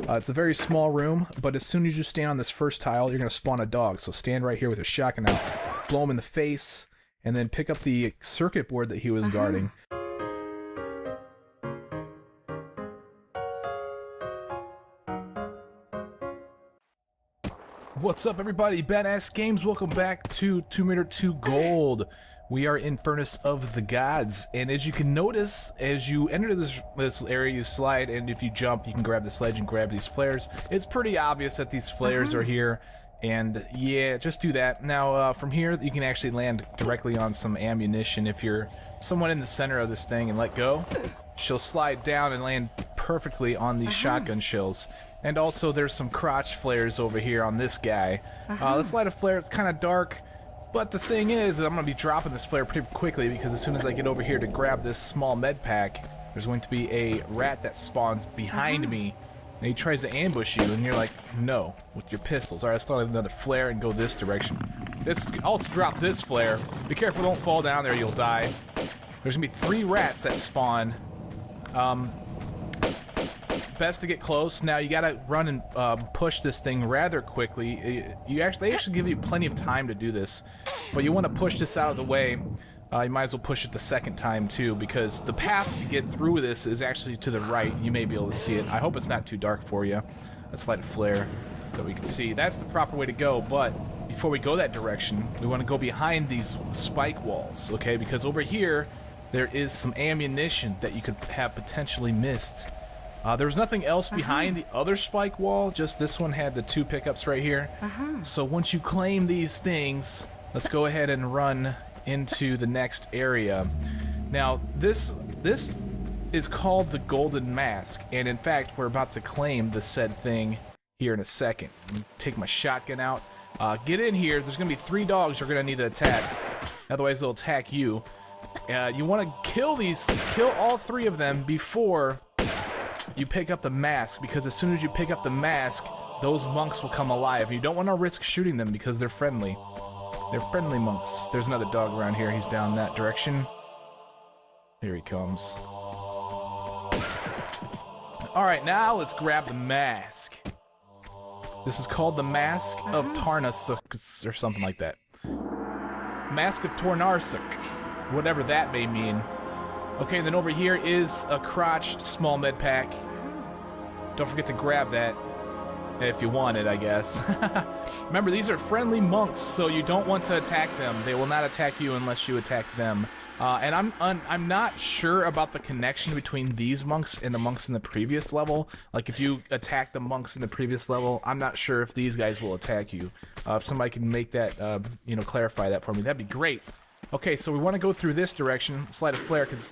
It's a very small room, but as soon as you stand on this first tile, you're going to spawn a dog. So stand right here with your shotgun out, blow him in the face, and then pick up the circuit board that he was guarding. What's up, everybody? Badass Games. Welcome back to Tomb Raider 2 Gold. We are in Furnace of the Gods, and as you can notice, as you enter this area, you slide, and if you jump, you can grab the sledge and grab these flares. It's pretty obvious that these flares are here, and yeah, just do that. Now, from here, you can actually land directly on some ammunition. If you're someone in the center of this thing and let go, she'll slide down and land perfectly on these shotgun shells. And also, there's some crotch flares over here on this guy. Let's light a flare. It's kind of dark. But the thing is, I'm going to be dropping this flare pretty quickly because as soon as I get over here to grab this small med pack, there's going to be a rat that spawns behind me, and he tries to ambush you, and you're like, no, with your pistols. Alright, let's light another flare and go this direction. Also drop this flare. Be careful, don't fall down there, you'll die. There's going to be 3 rats that spawn. Best to get close. Now you gotta run and push this thing rather quickly. They actually give you plenty of time to do this, but you want to push this out of the way. You might as well push it the second time too, because the path to get through this is actually to the right. You may be able to see it. I hope it's not too dark for you. Let's light a flare so we can see. That's the proper way to go, but before we go that direction, we want to go behind these spike walls, okay? Because over here, there is some ammunition that you could have potentially missed. There was nothing else behind the other spike wall, just this one had the 2 pickups right here. So once you claim these things, let's go ahead and run into the next area. Now, this is called the Golden Mask, and in fact, we're about to claim the said thing here in a second. Take my shotgun out. Get in here. There's going to be 3 dogs you're going to need to attack. Otherwise, they'll attack you. You want to kill all 3 of them before you pick up the mask, because as soon as you pick up the mask, those monks will come alive. You don't want to risk shooting them because they're friendly. They're friendly monks. There's another dog around here. He's down that direction. Here he comes. Alright, now let's grab the mask. This is called the Mask of Tarnasuk, or something like that. Mask of Tornarsuk. Whatever that may mean. Okay, and then over here is a crotched small med pack. Don't forget to grab that if you want it, I guess. Remember, these are friendly monks, so you don't want to attack them. They will not attack you unless you attack them. And I'm not sure about the connection between these monks and the monks in the previous level. Like, if you attack the monks in the previous level, I'm not sure if these guys will attack you. If somebody can make that, you know, clarify that for me, that'd be great. Okay, so we want to go through this direction. Slide a flare, because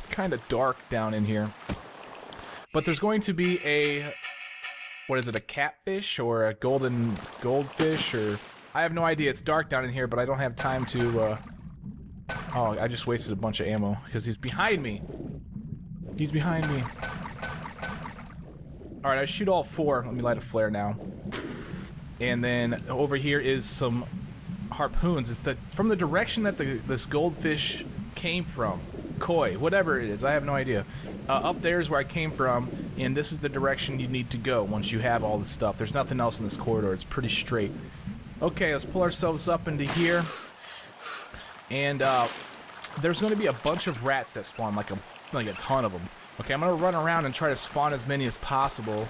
kind of dark down in here, but there's going to be a, what is it, a catfish or a goldfish, or I have no idea. It's dark down in here, but I don't have time to oh, I just wasted a bunch of ammo because he's behind me. He's behind me. Alright, I shoot all 4. Let me light a flare now. And then over here is some harpoons. It's from the direction that this goldfish came from. Koi, whatever it is, I have no idea. Up there is where I came from, and this is the direction you need to go once you have all the stuff. There's nothing else in this corridor. It's pretty straight. Okay, let's pull ourselves up into here. And there's going to be a bunch of rats that spawn, like a ton of them. Okay, I'm going to run around and try to spawn as many as possible.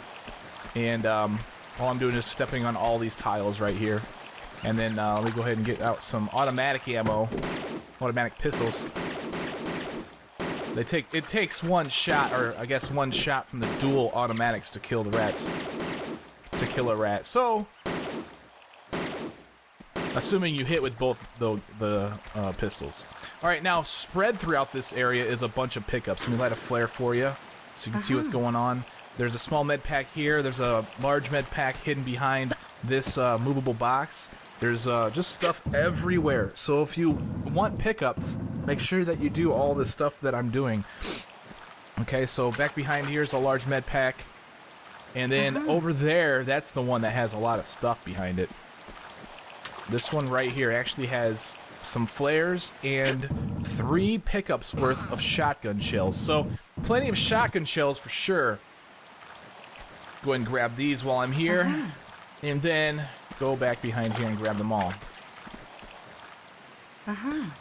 And all I'm doing is stepping on all these tiles right here. And then let me go ahead and get out some automatic ammo, automatic pistols. It takes 1 shot, or I guess 1 shot from the dual automatics to kill the rats. To kill a rat. So, assuming you hit with both the pistols. Alright, now spread throughout this area is a bunch of pickups. Let me light a flare for you so you can see what's going on. There's a small med pack here. There's a large med pack hidden behind this movable box. There's just stuff everywhere. So if you want pickups, make sure that you do all the stuff that I'm doing. Okay, so back behind here is a large med pack. And then over there, that's the one that has a lot of stuff behind it. This one right here actually has some flares and 3 pickups worth of shotgun shells. So plenty of shotgun shells for sure. Go ahead and grab these while I'm here. And then go back behind here and grab them all.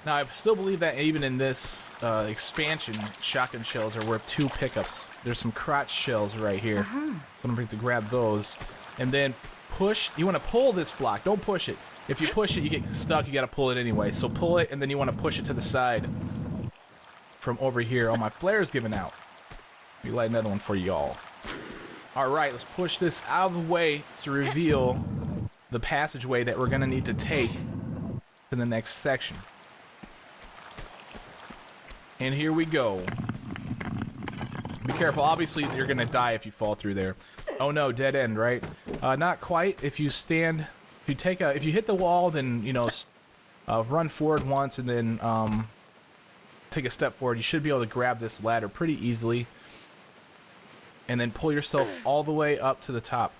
Now, I still believe that even in this expansion, shotgun shells are worth 2 pickups. There's some crotch shells right here. So I'm going to bring to grab those. And then push. You want to pull this block. Don't push it. If you push it, you get stuck. You got to pull it anyway. So pull it, and then you want to push it to the side from over here. Oh, my flare's giving out. Let me light another one for y'all. All right, let's push this out of the way to reveal the passageway that we're going to need to take to the next section. And here we go. Be careful. Obviously, you're going to die if you fall through there. Oh no, dead end, right? Not quite. If you stand, if you hit the wall, then, you know, run forward once and then take a step forward. You should be able to grab this ladder pretty easily. And then pull yourself all the way up to the top.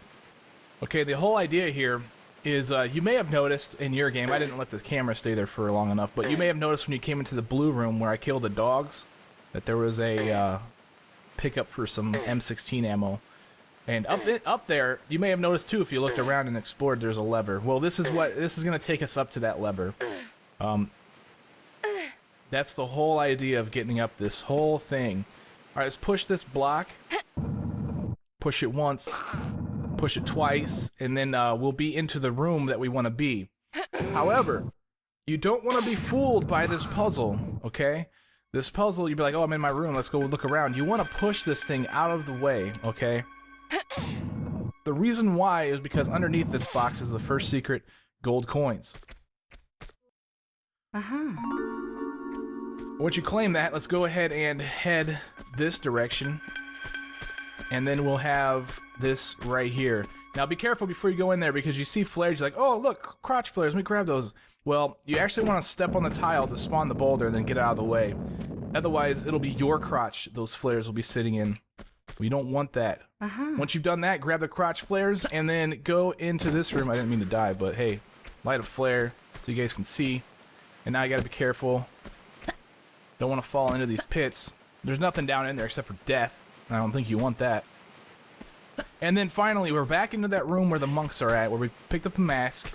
Okay, the whole idea here is you may have noticed in your game, I didn't let the camera stay there for long enough, but you may have noticed when you came into the blue room where I killed the dogs that there was a pickup for some M16 ammo. And up there, you may have noticed too, if you looked around and explored, there's a lever. Well, this is going to take us up to that lever. That's the whole idea of getting up this whole thing. All right, let's push this block. Push it once, push it twice, and then we'll be into the room that we want to be. However, you don't want to be fooled by this puzzle, okay? This puzzle, you'd be like, oh, I'm in my room, let's go look around. You want to push this thing out of the way, okay? The reason why is because underneath this box is the first secret, gold coins. Once you claim that, let's go ahead and head this direction. And then we'll have this right here. Now be careful before you go in there because you see flares, you're like, oh look, crotch flares, let me grab those. Well, you actually want to step on the tile to spawn the boulder and then get out of the way. Otherwise, it'll be your crotch those flares will be sitting in. We don't want that. Once you've done that, grab the crotch flares and then go into this room. I didn't mean to die, but hey, light a flare so you guys can see. And now you gotta be careful. Don't want to fall into these pits. There's nothing down in there except for death. I don't think you want that. And then finally, we're back into that room where the monks are at, where we picked up the mask,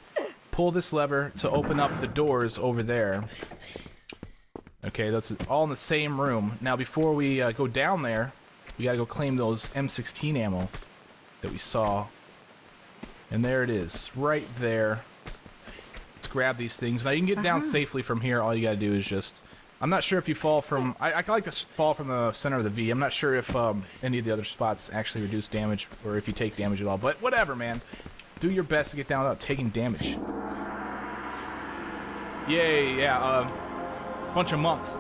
pull this lever to open up the doors over there. Okay, that's all in the same room. Now, before we go down there, we gotta go claim those M16 ammo that we saw. And there it is, right there. Let's grab these things. Now, you can get down safely from here. All you gotta do is just... I'm not sure if you fall from... I like to fall from the center of the V. I'm not sure if any of the other spots actually reduce damage or if you take damage at all. But whatever, man. Do your best to get down without taking damage. Yay, yeah. Bunch of monks.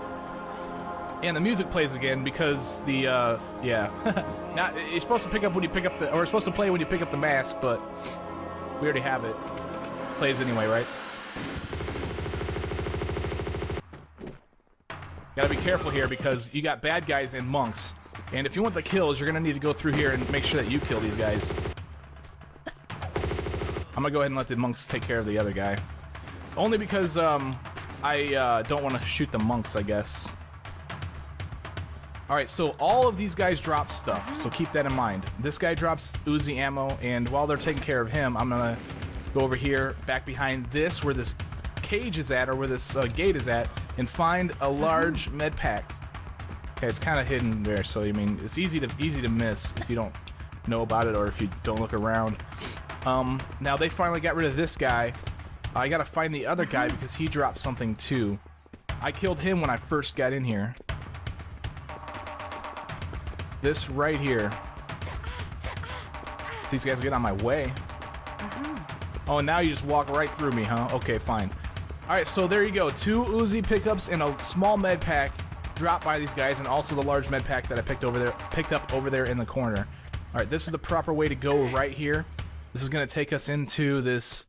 And the music plays again because the... yeah. Now, you're supposed to pick up when you pick up the... Or it's supposed to play when you pick up the mask, but... We already have it. Plays anyway, right? Gotta be careful here because you got bad guys and monks. And if you want the kills, you're gonna need to go through here and make sure that you kill these guys. I'm gonna go ahead and let the monks take care of the other guy. Only because, I don't want to shoot the monks, I guess. Alright, so all of these guys drop stuff, so keep that in mind. This guy drops Uzi ammo, and while they're taking care of him, I'm gonna go over here, back behind this, where this cage is at, or where this gate is at, and find a large med pack. Okay, it's kind of hidden there, so I mean, it's easy to miss if you don't know about it or if you don't look around. Now they finally got rid of this guy. I gotta find the other guy because he dropped something too. I killed him when I first got in here. This right here. These guys will get on my way. Oh, and now you just walk right through me, huh? Okay, fine. Alright, so there you go. 2 Uzi pickups and a small med pack dropped by these guys, and also the large med pack that I picked up over there in the corner. Alright, this is the proper way to go right here. This is going to take us into this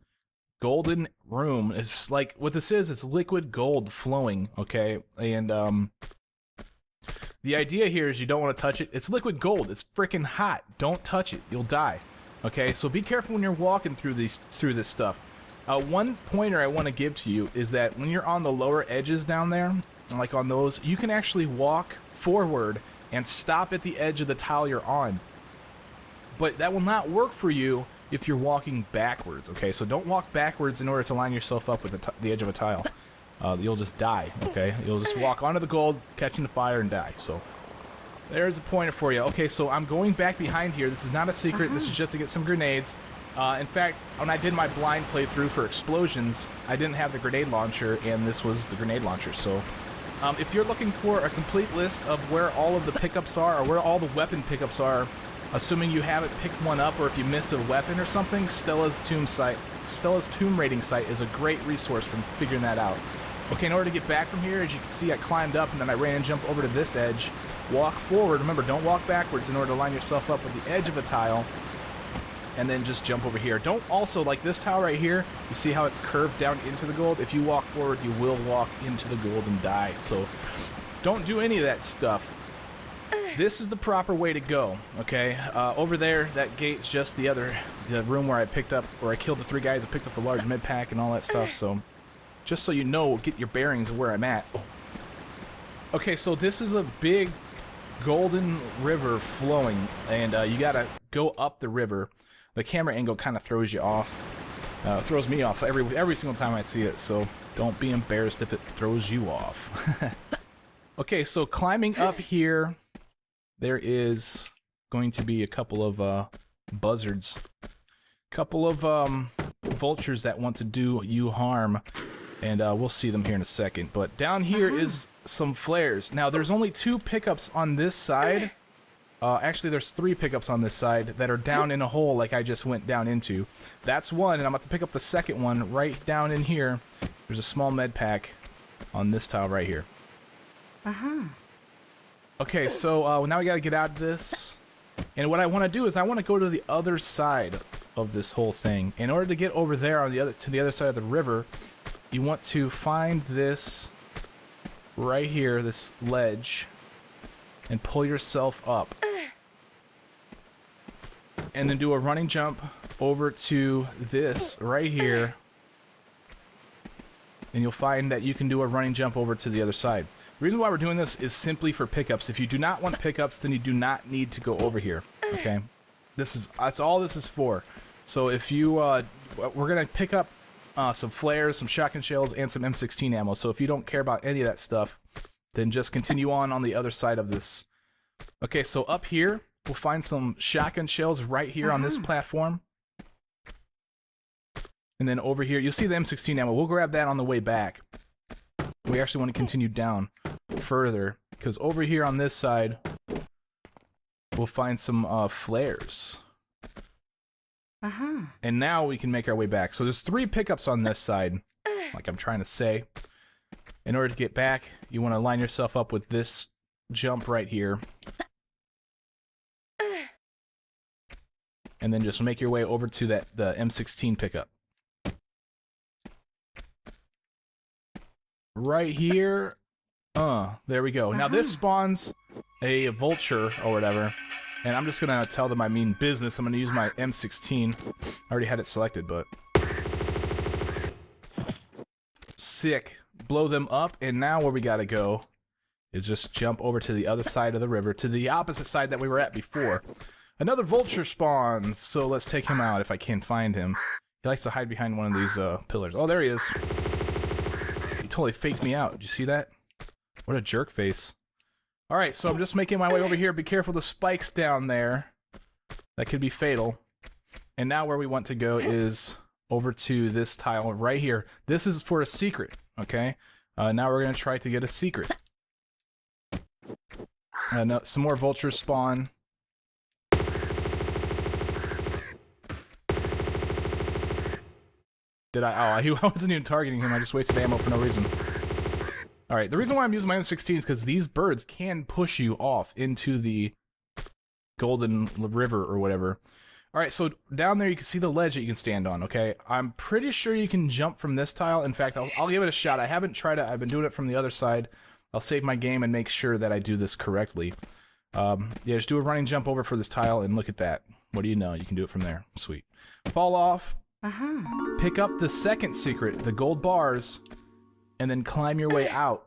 golden room. It's like, what this is, it's liquid gold flowing, okay? And, the idea here is you don't want to touch it. It's liquid gold. It's freaking hot. Don't touch it. You'll die. Okay, so be careful when you're walking through this stuff. One pointer I want to give to you is that when you're on the lower edges down there, like on those, you can actually walk forward and stop at the edge of the tile you're on. but that will not work for you if you're walking backwards, okay? So don't walk backwards in order to line yourself up with the edge of a tile. You'll just die, okay? You'll just walk onto the gold, catching the fire, and die. So there's a pointer for you. Okay, so I'm going back behind here. This is not a secret. This is just to get some grenades. In fact, when I did my blind playthrough for explosions, I didn't have the grenade launcher, and this was the grenade launcher. So if you're looking for a complete list of where all of the pickups are, or where all the weapon pickups are, assuming you haven't picked one up, or if you missed a weapon or something, Stella's Tomb Raiding site is a great resource for figuring that out. Okay, in order to get back from here, as you can see, I climbed up, and then I ran and jumped over to this edge. Walk forward. Remember, don't walk backwards in order to line yourself up with the edge of a tile. And then just jump over here. Don't also, like this tile right here, you see how it's curved down into the gold? If you walk forward, you will walk into the gold and die. So don't do any of that stuff. This is the proper way to go, okay? Over there, that gate's just the room where I killed the 3 guys that picked up the large med pack and all that stuff. So just so you know, get your bearings of where I'm at. Okay, so this is a big golden river flowing, and you gotta go up the river. The camera angle kind of throws you off. Throws me off every single time I see it, so don't be embarrassed if it throws you off. Okay, so climbing up here, there is going to be a couple of buzzards. Couple of vultures that want to do you harm. And we'll see them here in a second. But down here is some flares. Now, there's only 2 pickups on this side. Actually, there's 3 pickups on this side that are down in a hole like I just went down into. That's one, and I'm about to pick up the second one right down in here. There's a small med pack on this tile right here. Okay, so now we gotta get out of this. And what I want to do is I want to go to the other side of this whole thing. In order to get over there on to the other side of the river, you want to find this right here, this ledge, and pull yourself up. And then do a running jump over to this right here. And you'll find that you can do a running jump over to the other side. The reason why we're doing this is simply for pickups. If you do not want pickups, then you do not need to go over here. Okay? That's all this is for. So if you, we're gonna pick up some flares, some shotgun shells, and some M16 ammo. So if you don't care about any of that stuff, then just continue on the other side of this. Okay, so up here, we'll find some shotgun shells right here on this platform. And then over here, you'll see the M16 ammo. We'll grab that on the way back. We actually want to continue down further, because over here on this side, we'll find some flares. And now we can make our way back. So there's 3 pickups on this side, like I'm trying to say. In order to get back, you want to line yourself up with this jump right here. And then just make your way over to the M16 pickup. Right here. There we go. Now this spawns a vulture or whatever. And I'm just gonna tell them I mean business. I'm gonna use my M16. I already had it selected, but... Sick. Blow them up, and now where we gotta go is just jump over to the other side of the river, to the opposite side that we were at before. Another vulture spawns, so let's take him out if I can find him. He likes to hide behind one of these pillars. Oh, there he is. He totally faked me out. Did you see that? What a jerk face. Alright, so I'm just making my way over here. Be careful the spikes down there. That could be fatal. And now where we want to go is over to this tile right here. This is for a secret, okay? Now we're going to try to get a secret. Now, some more vultures spawn. Did I? Oh, I wasn't even targeting him. I just wasted ammo for no reason. Alright, the reason why I'm using my M16 is because these birds can push you off into the golden river or whatever. Alright, so down there you can see the ledge that you can stand on, okay? I'm pretty sure you can jump from this tile. In fact, I'll give it a shot. I haven't tried it. I've been doing it from the other side. I'll save my game and make sure that I do this correctly. Yeah, just do a running jump over for this tile, and look at that. What do you know? You can do it from there. Sweet. Fall off. Pick up the second secret, the gold bars, and then climb your way out.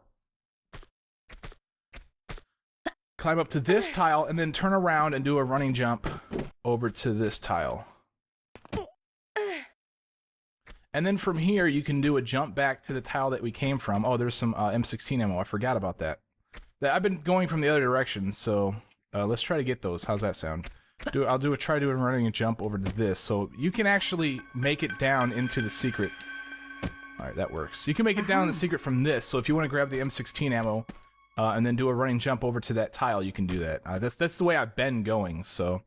Climb up to this tile, and then turn around and do a running jump over to this tile. And then from here, you can do a jump back to the tile that we came from. Oh, there's some M16 ammo. I forgot about that. I've been going from the other direction, so let's try to get those. How's that sound? I'll try doing running a jump over to this, so you can actually make it down into the secret. All right, that works. You can make it down in the secret from this. So if you want to grab the M16 ammo and then do a running jump over to that tile, you can do that. That's the way I've been going. So,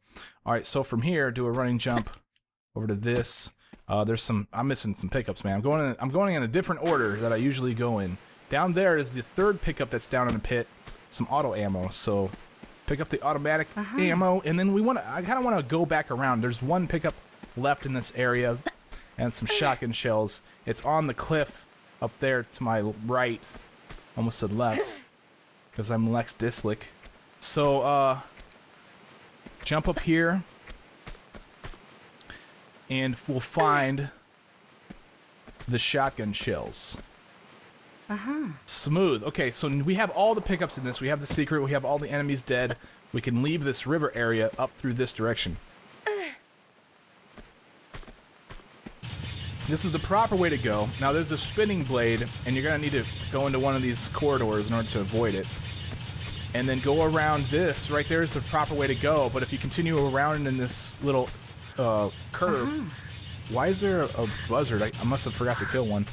all right. So from here, do a running jump over to this. I'm missing some pickups, man. I'm going in a different order that I usually go in. Down there is the third pickup that's down in the pit. Some auto ammo. So pick up the automatic ammo, and then I kind of want to go back around. There's one pickup left in this area, and some shotgun shells. It's on the cliff up there to my right. Almost said left, because I'm Lex Dislick. So jump up here, and we'll find the shotgun shells. Smooth. Okay, so we have all the pickups in this. We have the secret. We have all the enemies dead. We can leave this river area up through this direction. This is the proper way to go. Now there's a spinning blade, and you're going to need to go into one of these corridors in order to avoid it. And then go around this. Right there is the proper way to go, but if you continue around in this little curve... Why is there a buzzard? I must have forgot to kill one.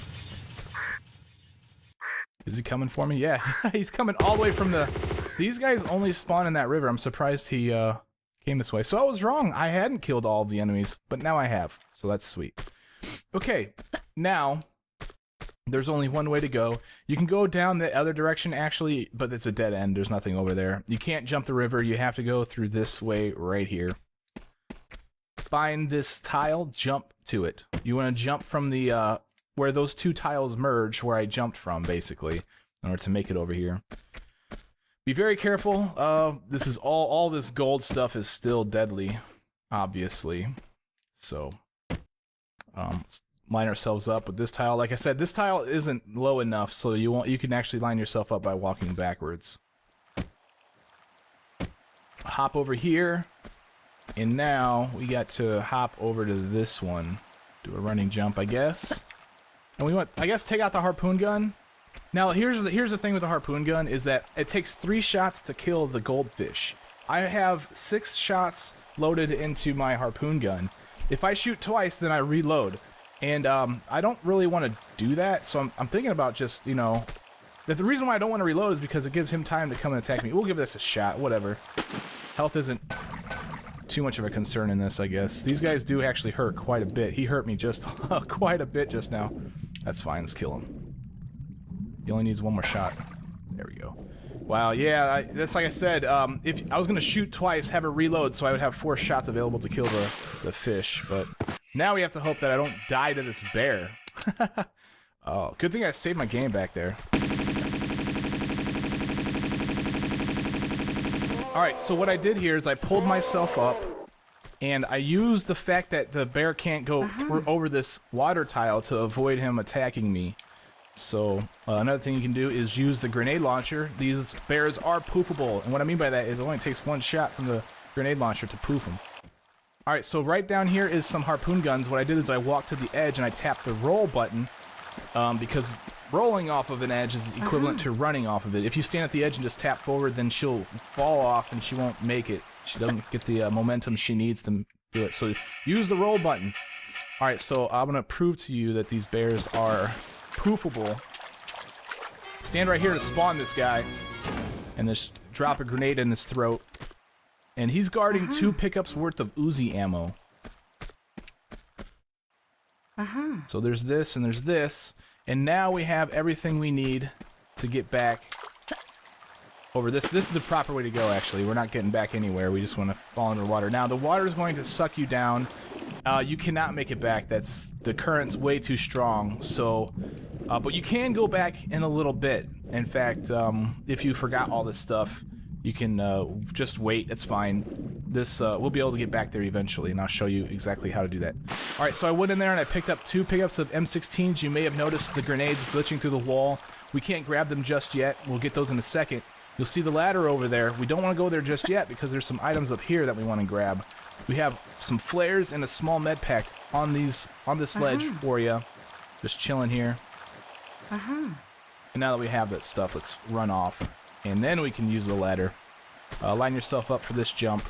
Is he coming for me? Yeah, he's coming all the way from the... These guys only spawn in that river. I'm surprised he came this way. So I was wrong. I hadn't killed all of the enemies, but now I have. So that's sweet. Okay, now there's only one way to go. You can go down the other direction, actually, but it's a dead end. There's nothing over there. You can't jump the river. You have to go through this way right here. Find this tile, jump to it. You want to jump from the... where those two tiles merge, where I jumped from, basically, in order to make it over here. Be very careful. This is all this gold stuff is still deadly, obviously. So, let's line ourselves up with this tile. Like I said, this tile isn't low enough, so you can actually line yourself up by walking backwards. Hop over here, and now we got to hop over to this one. Do a running jump, I guess. And we want, I guess, take out the harpoon gun. Now, here's the thing with the harpoon gun is that it takes 3 shots to kill the goldfish. I have 6 shots loaded into my harpoon gun. If I shoot twice, then I reload. And I don't really want to do that, so I'm thinking about just, you know... The reason why I don't want to reload is because it gives him time to come and attack me. We'll give this a shot, whatever. Health isn't too much of a concern in this, I guess. These guys do actually hurt quite a bit. He hurt me just quite a bit just now. That's fine, let's kill him. He only needs one more shot. There we go. Wow, yeah, that's like I said, if I was going to shoot twice, have a reload, so I would have 4 shots available to kill the fish, but now we have to hope that I don't die to this bear. Oh, good thing I saved my game back there. Alright, so what I did here is I pulled myself up, and I used the fact that the bear can't go over this water tile to avoid him attacking me. So, another thing you can do is use the grenade launcher. These bears are poofable, and what I mean by that is it only takes 1 shot from the grenade launcher to poof them. Alright, so right down here is some harpoon guns. What I did is I walked to the edge and I tapped the roll button, because rolling off of an edge is equivalent to running off of it. If you stand at the edge and just tap forward, then she'll fall off and she won't make it. She doesn't get the momentum she needs to do it. So use the roll button. Alright, so I'm going to prove to you that these bears are poofable. Stand right here to spawn this guy, and just drop a grenade in his throat. And he's guarding 2 pickups worth of Uzi ammo. So there's this and there's this, and now we have everything we need to get back over this. This is the proper way to go, actually. We're not getting back anywhere. We just want to fall under water. Now, the water is going to suck you down. You cannot make it back. The current's way too strong. So, but you can go back in a little bit. In fact, if you forgot all this stuff, you can just wait. It's fine. We'll be able to get back there eventually, and I'll show you exactly how to do that. All right, so I went in there and I picked up 2 pickups of M16s. You may have noticed the grenades glitching through the wall. We can't grab them just yet. We'll get those in a second. You'll see the ladder over there. We don't want to go there just yet because there's some items up here that we want to grab. We have some flares and a small med pack on this ledge for you. Just chilling here. And now that we have that stuff, let's run off. And then we can use the ladder. Line yourself up for this jump.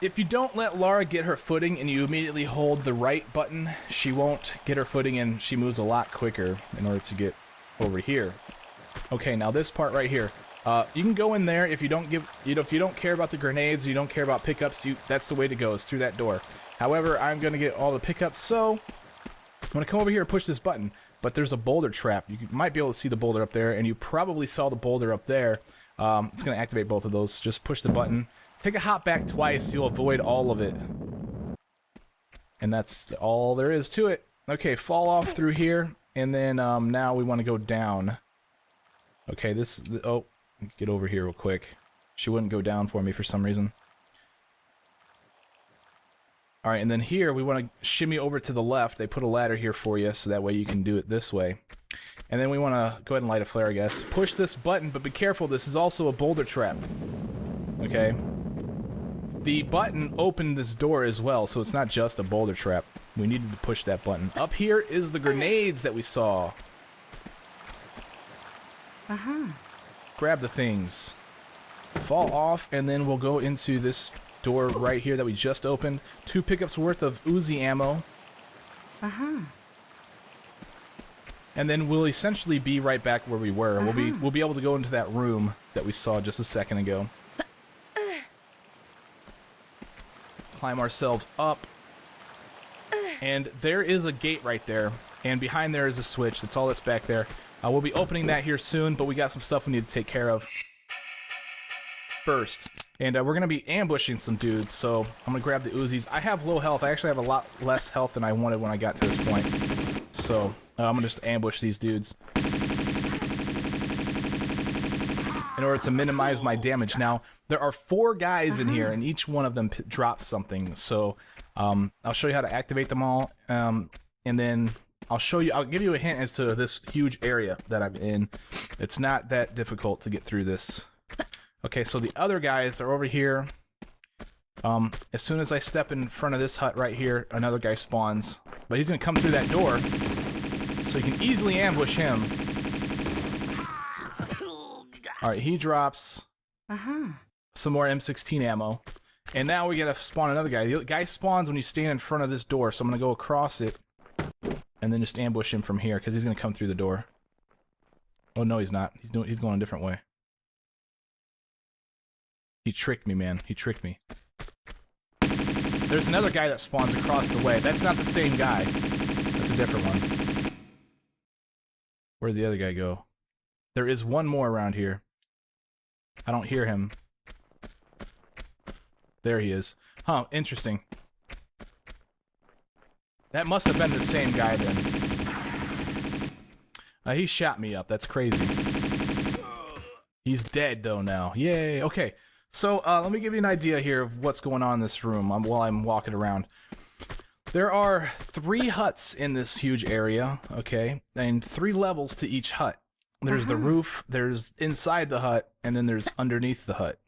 If you don't let Lara get her footing and you immediately hold the right button, she won't get her footing and she moves a lot quicker in order to get over here. Okay, now this part right here. You can go in there if you don't if you don't care about the grenades, you don't care about pickups, that's the way to go, is through that door. However, I'm gonna get all the pickups, so I'm gonna come over here and push this button. But there's a boulder trap. You might be able to see the boulder up there, and you probably saw the boulder up there. It's gonna activate both of those. Just push the button. Take a hop back twice, you'll avoid all of it. And that's all there is to it. Okay, fall off through here, and then now we want to go down. Okay, oh, get over here real quick. She wouldn't go down for me for some reason. Alright, and then here we want to shimmy over to the left. They put a ladder here for you, so that way you can do it this way. And then we want to go ahead and light a flare, I guess. Push this button, but be careful, this is also a boulder trap. Okay? The button opened this door as well, so it's not just a boulder trap. We needed to push that button. Up here is the grenades that we saw. Grab the things. Fall off, and then we'll go into this door right here that we just opened. 2 pickups worth of Uzi ammo. And then we'll essentially be right back where we were. We'll be able to go into that room that we saw just a second ago. Climb ourselves up. And there is a gate right there. And behind there is a switch. That's all that's back there. We'll be opening that here soon, but we got some stuff we need to take care of first. And we're going to be ambushing some dudes, so I'm going to grab the Uzis. I have low health. I actually have a lot less health than I wanted when I got to this point. So I'm going to just ambush these dudes in order to minimize my damage. Now, there are 4 guys in here, and each one of them drops something. So I'll show you how to activate them all, and then I'll give you a hint as to this huge area that I'm in. It's not that difficult to get through this. Okay, so the other guys are over here. As soon as I step in front of this hut right here, another guy spawns. But he's going to come through that door, so you can easily ambush him. Alright, he drops some more M16 ammo. And now we gotta spawn another guy. The guy spawns when you stand in front of this door, so I'm going to go across it. And then just ambush him from here, because he's going to come through the door. Oh, no, he's not. He's going a different way. He tricked me, man. He tricked me. There's another guy that spawns across the way. That's not the same guy. That's a different one. Where'd the other guy go? There is one more around here. I don't hear him. There he is. Huh, interesting. That must have been the same guy then. He shot me up. That's crazy. He's dead though now. Yay. Okay. So let me give you an idea here of what's going on in this room while I'm walking around. There are 3 huts in this huge area, okay, and 3 levels to each hut. There's the roof, there's inside the hut, and then there's underneath the hut.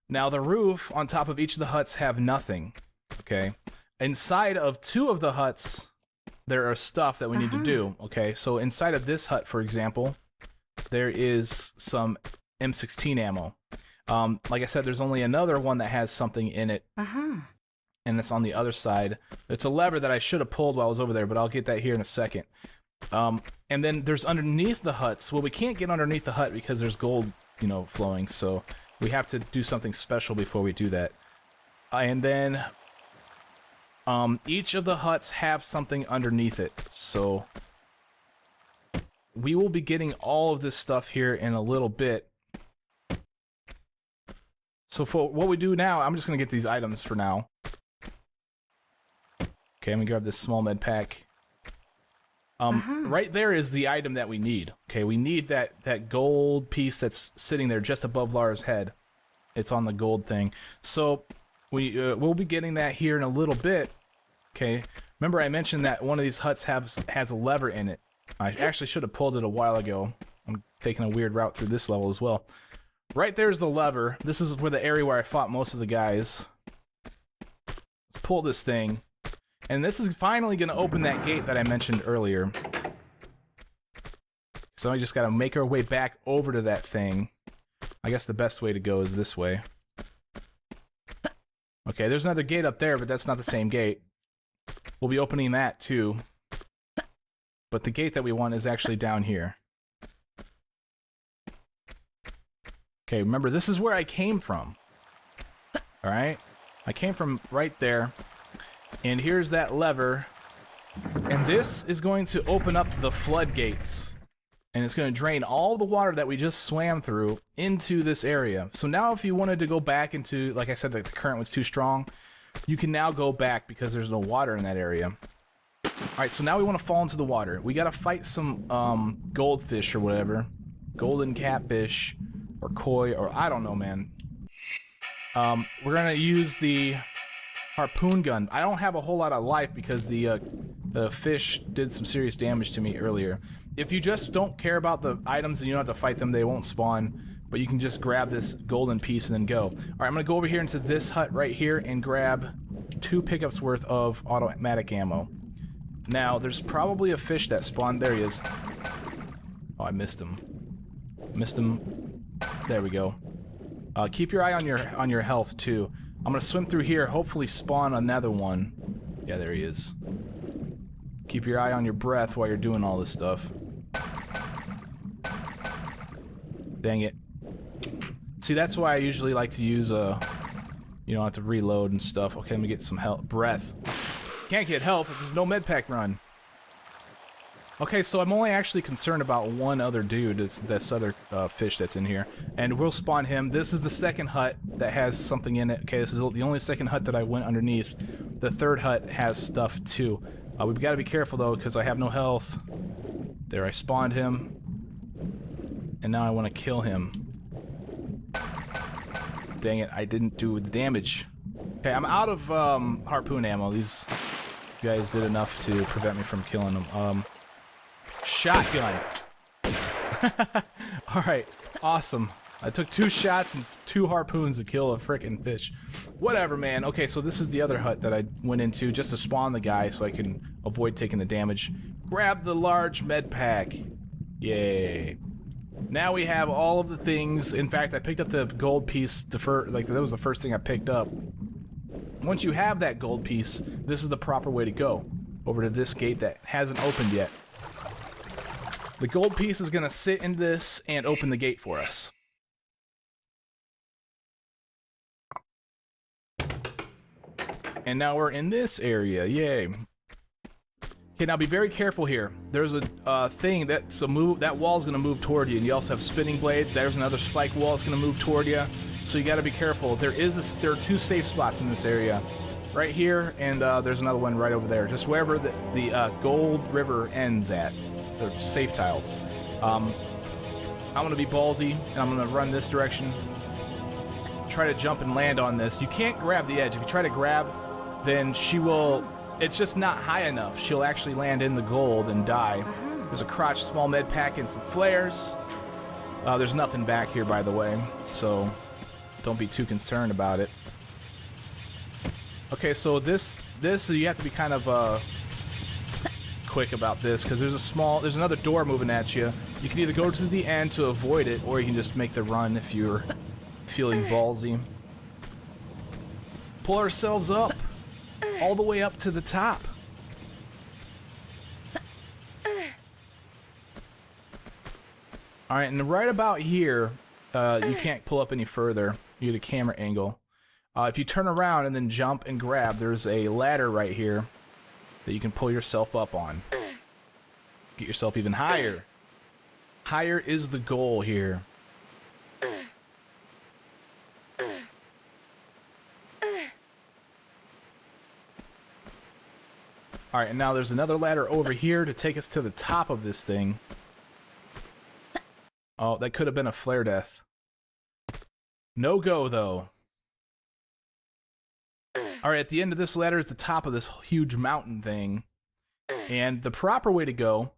Now the roof on top of each of the huts have nothing, okay? Inside of 2 of the huts, there are stuff that we need to do, okay? So inside of this hut, for example, there is some M16 ammo. Like I said, there's only another one that has something in it, and it's on the other side. It's a lever that I should have pulled while I was over there, but I'll get that here in a second. And then there's underneath the huts. Well, we can't get underneath the hut because there's gold, you know, flowing, so we have to do something special before we do that. And then each of the huts have something underneath it, so we will be getting all of this stuff here in a little bit. So for what we do now, I'm just going to get these items for now. Okay, I'm going to grab this small med pack. Right there is the item that we need. Okay, we need that gold piece that's sitting there just above Lara's head. It's on the gold thing. So we'll be getting that here in a little bit. Okay, remember I mentioned that one of these huts has a lever in it. I actually should have pulled it a while ago. I'm taking a weird route through this level as well. Right there's the lever. This is where the area where I fought most of the guys. Let's pull this thing. And this is finally going to open that gate that I mentioned earlier. So I just got to make our way back over to that thing. I guess the best way to go is this way. Okay, there's another gate up there, but that's not the same gate. We'll be opening that too. But the gate that we want is actually down here. Okay, remember, this is where I came from. Alright? I came from right there. And here's that lever. And this is going to open up the floodgates. And it's going to drain all the water that we just swam through into this area. So now if you wanted to go back into, like I said, the current was too strong, you can now go back because there's no water in that area. Alright, so now we want to fall into the water. We got to fight some goldfish or whatever. Golden catfish or koi or I don't know, man. We're going to use the harpoon gun. I don't have a whole lot of life because the fish did some serious damage to me earlier. If you just don't care about the items and you don't have to fight them, they won't spawn. But you can just grab this golden piece and then go. Alright, I'm going to go over here into this hut right here and grab 2 pickups worth of automatic ammo. Now, there's probably a fish that spawned. There he is. Oh, I missed him. Missed him. There we go. Keep your eye on your health, too. I'm going to swim through here, hopefully spawn another one. Yeah, there he is. Keep your eye on your breath while you're doing all this stuff. Dang it. See, that's why I usually like to use, you don't have to reload and stuff. Okay, let me get some health. Breath. Can't get health if there's no med pack run. Okay, so I'm only actually concerned about one other dude. It's this other fish that's in here. And we'll spawn him. This is the second hut that has something in it. Okay, this is the only second hut that I went underneath. The third hut has stuff, too. We've got to be careful, though, because I have no health. There, I spawned him. And now I want to kill him. Dang it, I didn't do the damage. Okay, I'm out of harpoon ammo. These guys did enough to prevent me from killing them. Shotgun! Alright, awesome. I took 2 shots and 2 harpoons to kill a frickin' fish. Whatever, man. Okay, so this is the other hut that I went into just to spawn the guy so I can avoid taking the damage. Grab the large med pack. Yay. Now we have all of the things. In fact, I picked up the gold piece. That was the first thing I picked up. Once you have that gold piece, this is the proper way to go. Over to this gate that hasn't opened yet. The gold piece is going to sit in this and open the gate for us. And now we're in this area. Yay. Okay, now be very careful here. There's a thing that's a move. That wall's going to move toward you, and you also have spinning blades. There's another spike wall that's going to move toward you. So you got to be careful. There are 2 safe spots in this area. Right here, and there's another one right over there. Just wherever the gold river ends at. They're safe tiles. I'm going to be ballsy, and I'm going to run this direction. Try to jump and land on this. You can't grab the edge. If you try to grab, then she will... It's just not high enough. She'll actually land in the gold and die. There's a crotch, small med pack, and some flares. There's nothing back here, by the way, so don't be too concerned about it. Okay, so this you have to be kind of quick about this because there's another door moving at you. You can either go to the end to avoid it, or you can just make the run if you're feeling ballsy. Pull ourselves up. All the way up to the top. Alright, and right about here, you can't pull up any further. You get a camera angle. If you turn around and then jump and grab, there's a ladder right here that you can pull yourself up on. Get yourself even higher. Higher is the goal here. Alright, and now there's another ladder over here to take us to the top of this thing. Oh, that could have been a flare death. No go, though. Alright, at the end of this ladder is the top of this huge mountain thing. And the proper way to go...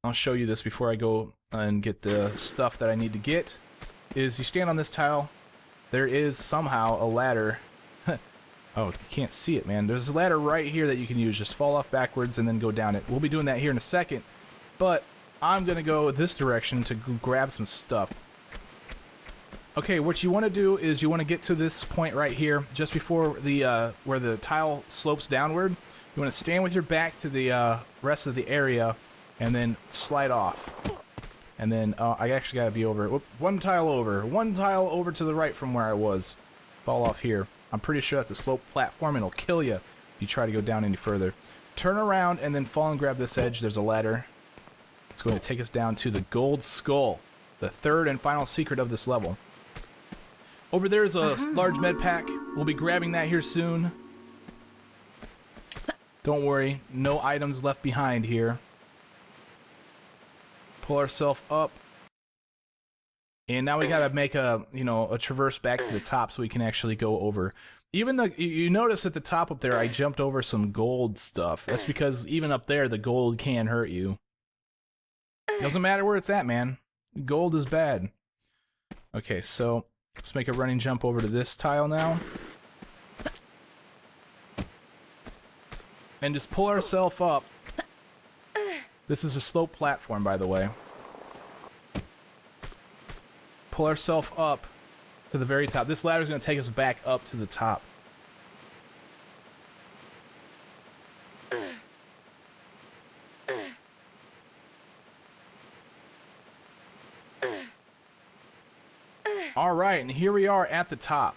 I'll show you this before I go and get the stuff that I need to get. is you stand on this tile. There is somehow a ladder. Oh, you can't see it, man. There's a ladder right here that you can use. Just fall off backwards and then go down it. We'll be doing that here in a second. But I'm going to go this direction to grab some stuff. Okay, what you want to do is you want to get to this point right here, just before the where the tile slopes downward. You want to stand with your back to the rest of the area, and then slide off. And then I actually gotta be over one tile over to the right from where I was. Fall off here. I'm pretty sure that's a slope platform, and it'll kill you if you try to go down any further. Turn around and then fall and grab this edge. There's a ladder. It's going to take us down to the Gold Skull, the third and final secret of this level. Over there is a large med pack. We'll be grabbing that here soon. Don't worry, no items left behind here. Pull ourselves up. And now we gotta make a traverse back to the top so we can actually go over. Even though you notice at the top up there, I jumped over some gold stuff. That's because even up there, the gold can hurt you. Doesn't matter where it's at, man. Gold is bad. Okay, so let's make a running jump over to this tile now. And just pull ourselves up. This is a slope platform, by the way. Pull ourselves up to the very top. This ladder is going to take us back up to the top. All right, and here we are at the top.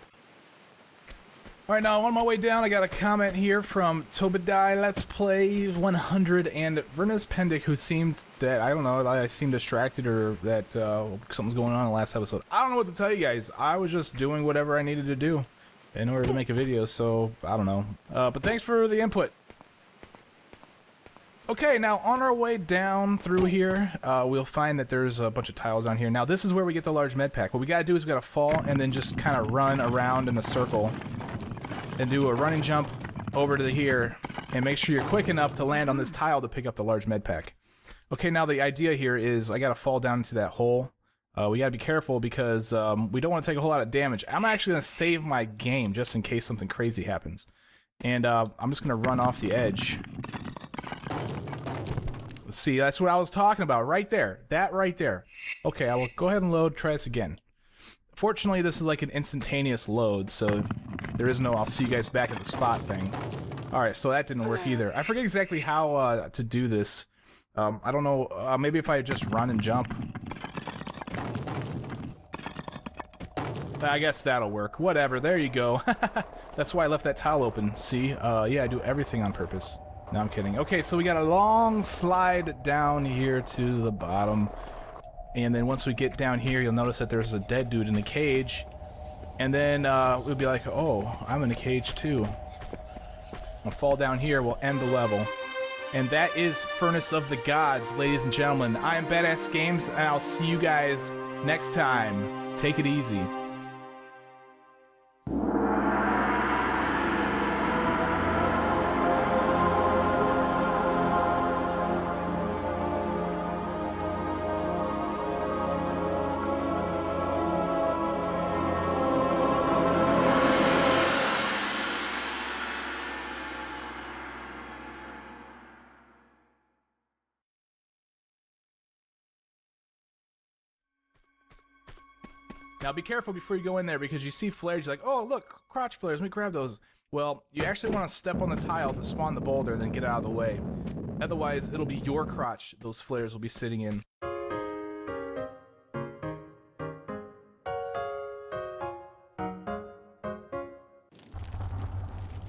All right, now on my way down, I got a comment here from Tobadai Let's Play 100 and Vernus Pendic, who seemed that, I don't know, I seemed distracted or that something's going on in the last episode. I don't know what to tell you guys. I was just doing whatever I needed to do in order to make a video, so I don't know. But thanks for the input. Okay, now on our way down through here, we'll find that there's a bunch of tiles on here. Now this is where we get the large med pack. What we gotta do is we gotta fall and then just kind of run around in a circle and do a running jump over to here and make sure you're quick enough to land on this tile to pick up the large med pack. Okay, now the idea here is I gotta fall down into that hole. We gotta be careful because we don't want to take a whole lot of damage. I'm actually gonna save my game just in case something crazy happens. And I'm just gonna run off the edge. Let's see, that's what I was talking about right there. That right there. Okay, I will go ahead and load, try this again. Fortunately, this is like an instantaneous load, so there is no I'll see you guys back at the spot thing. Alright, so that didn't work either. I forget exactly how to do this. I don't know, maybe if I just run and jump. I guess that'll work. Whatever, there you go. That's why I left that tile open. See? Yeah, I do everything on purpose. No, I'm kidding. Okay, so we got a long slide down here to the bottom. And then once we get down here, you'll notice that there's a dead dude in the cage. And then we'll be like, oh, I'm in a cage too. I'll fall down here, we'll end the level. And that is Furnace of the Gods, ladies and gentlemen. I am Badass Games, and I'll see you guys next time. Take it easy. Now be careful before you go in there because you see flares, you're like, oh look, crotch flares, let me grab those. Well, you actually want to step on the tile to spawn the boulder and then get out of the way. Otherwise, it'll be your crotch those flares will be sitting in.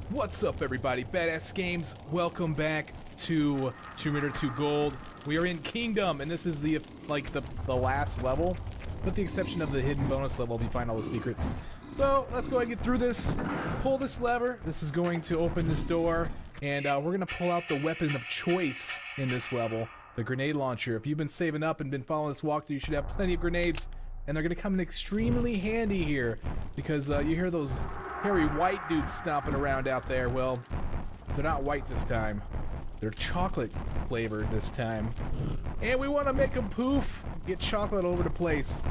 What's up everybody, Badass Games, welcome back to Tomb Raider 2 Gold. We are in Kingdom, and this is the last level. With the exception of the hidden bonus level, we find all the secrets. So let's go ahead and get through this. Pull this lever. This is going to open this door, and we're going to pull out the weapon of choice in this level, the grenade launcher. If you've been saving up and been following this walkthrough, you should have plenty of grenades, and they're going to come in extremely handy here because you hear those hairy white dudes stomping around out there. Well, they're not white this time. They're chocolate flavored this time. And we want to make them poof, get chocolate all over the place.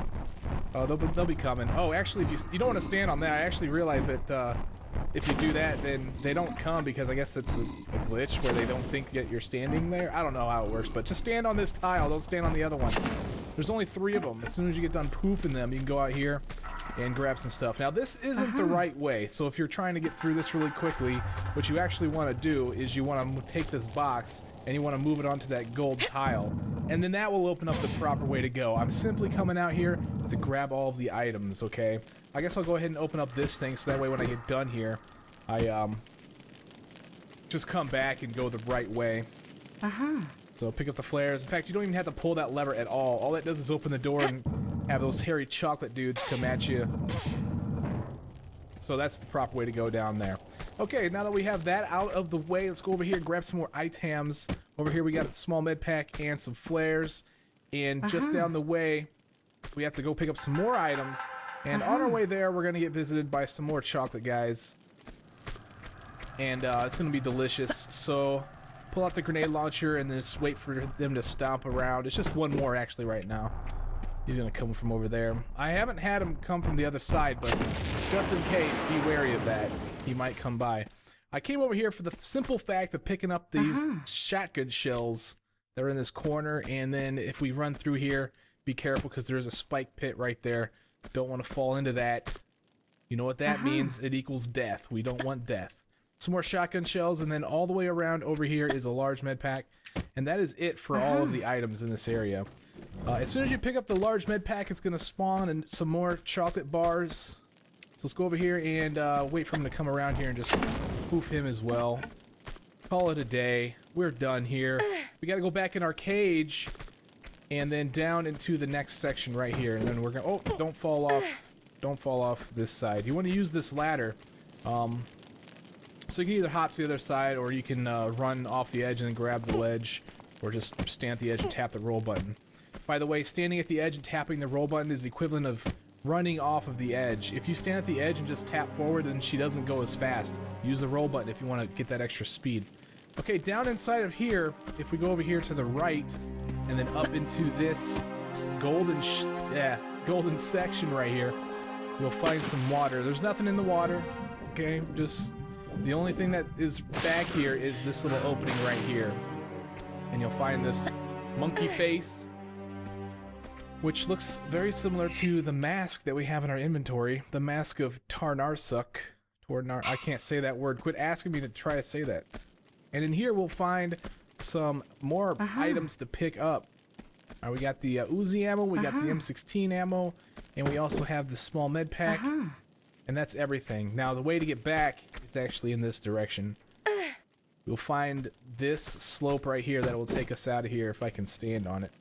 Oh, they'll be coming. Oh, actually, if you don't want to stand on that, I actually realized that if you do that, then they don't come because I guess it's a glitch where they don't think that you're standing there. I don't know how it works, but just stand on this tile. Don't stand on the other one. There's only 3 of them. As soon as you get done poofing them, you can go out here and grab some stuff. Now, this isn't the right way, so if you're trying to get through this really quickly, what you actually want to do is you want to take this box and you want to move it onto that gold tile, and then that will open up the proper way to go. I'm simply coming out here to grab all of the items, okay? I guess I'll go ahead and open up this thing so that way when I get done here, I just come back and go the right way. So pick up the flares. In fact, you don't even have to pull that lever at all. All that does is open the door and have those hairy chocolate dudes come at you. So that's the proper way to go down there. Okay, now that we have that out of the way, let's go over here and grab some more items. Over here we got a small med pack and some flares. And just down the way, we have to go pick up some more items. And on our way there, we're going to get visited by some more chocolate guys. And it's going to be delicious. So pull out the grenade launcher and then just wait for them to stomp around. It's just one more actually right now. He's going to come from over there. I haven't had him come from the other side, but just in case, be wary of that. He might come by. I came over here for the simple fact of picking up these shotgun shells that are in this corner, and then if we run through here, be careful because there's a spike pit right there. Don't want to fall into that. You know what that means? It equals death. We don't want death. Some more shotgun shells, and then all the way around over here is a large med pack, and that is it for all of the items in this area. As soon as you pick up the large med pack, it's going to spawn and some more chocolate bars. So let's go over here and wait for him to come around here and just poof him as well. Call it a day. We're done here. We got to go back in our cage and then down into the next section right here, and then we're going to... Oh, don't fall off. Don't fall off this side. You want to use this ladder. So you can either hop to the other side, or you can run off the edge and then grab the ledge, or just stand at the edge and tap the roll button. By the way, standing at the edge and tapping the roll button is the equivalent of running off of the edge. If you stand at the edge and just tap forward, then she doesn't go as fast. Use the roll button if you want to get that extra speed. Okay, down inside of here, if we go over here to the right, and then up into this golden section right here, we'll find some water. There's nothing in the water, okay? Just... the only thing that is back here is this little opening right here. And you'll find this monkey face, which looks very similar to the mask that we have in our inventory. The mask of Tarnarsuk. I can't say that word. Quit asking me to try to say that. And in here we'll find some more items to pick up. Alright, we got the Uzi ammo, we got the M16 ammo, and we also have the small med pack. And that's everything. Now, the way to get back is actually in this direction. You'll find this slope right here that will take us out of here if I can stand on it.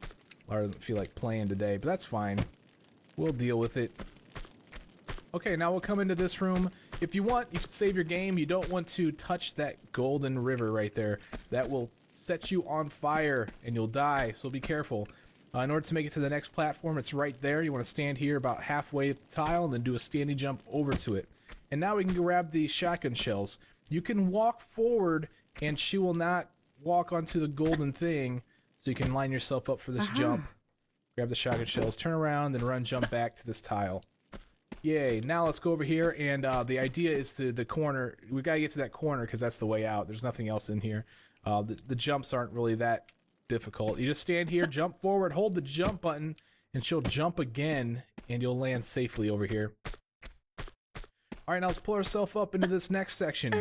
Laura doesn't feel like playing today, but that's fine. We'll deal with it. Okay, now we'll come into this room. If you want, you can save your game. You don't want to touch that golden river right there. That will set you on fire and you'll die, so be careful. In order to make it to the next platform, it's right there. You want to stand here about halfway up the tile and then do a standing jump over to it. And now we can grab the shotgun shells. You can walk forward and she will not walk onto the golden thing, so you can line yourself up for this jump. Grab the shotgun shells, turn around, then run, jump back to this tile. Yay. Now let's go over here, and the idea is to the corner. We got to get to that corner because that's the way out. There's nothing else in here. The jumps aren't really that difficult. You just stand here, jump forward, hold the jump button, and she'll jump again, and you'll land safely over here. Alright, now let's pull ourselves up into this next section.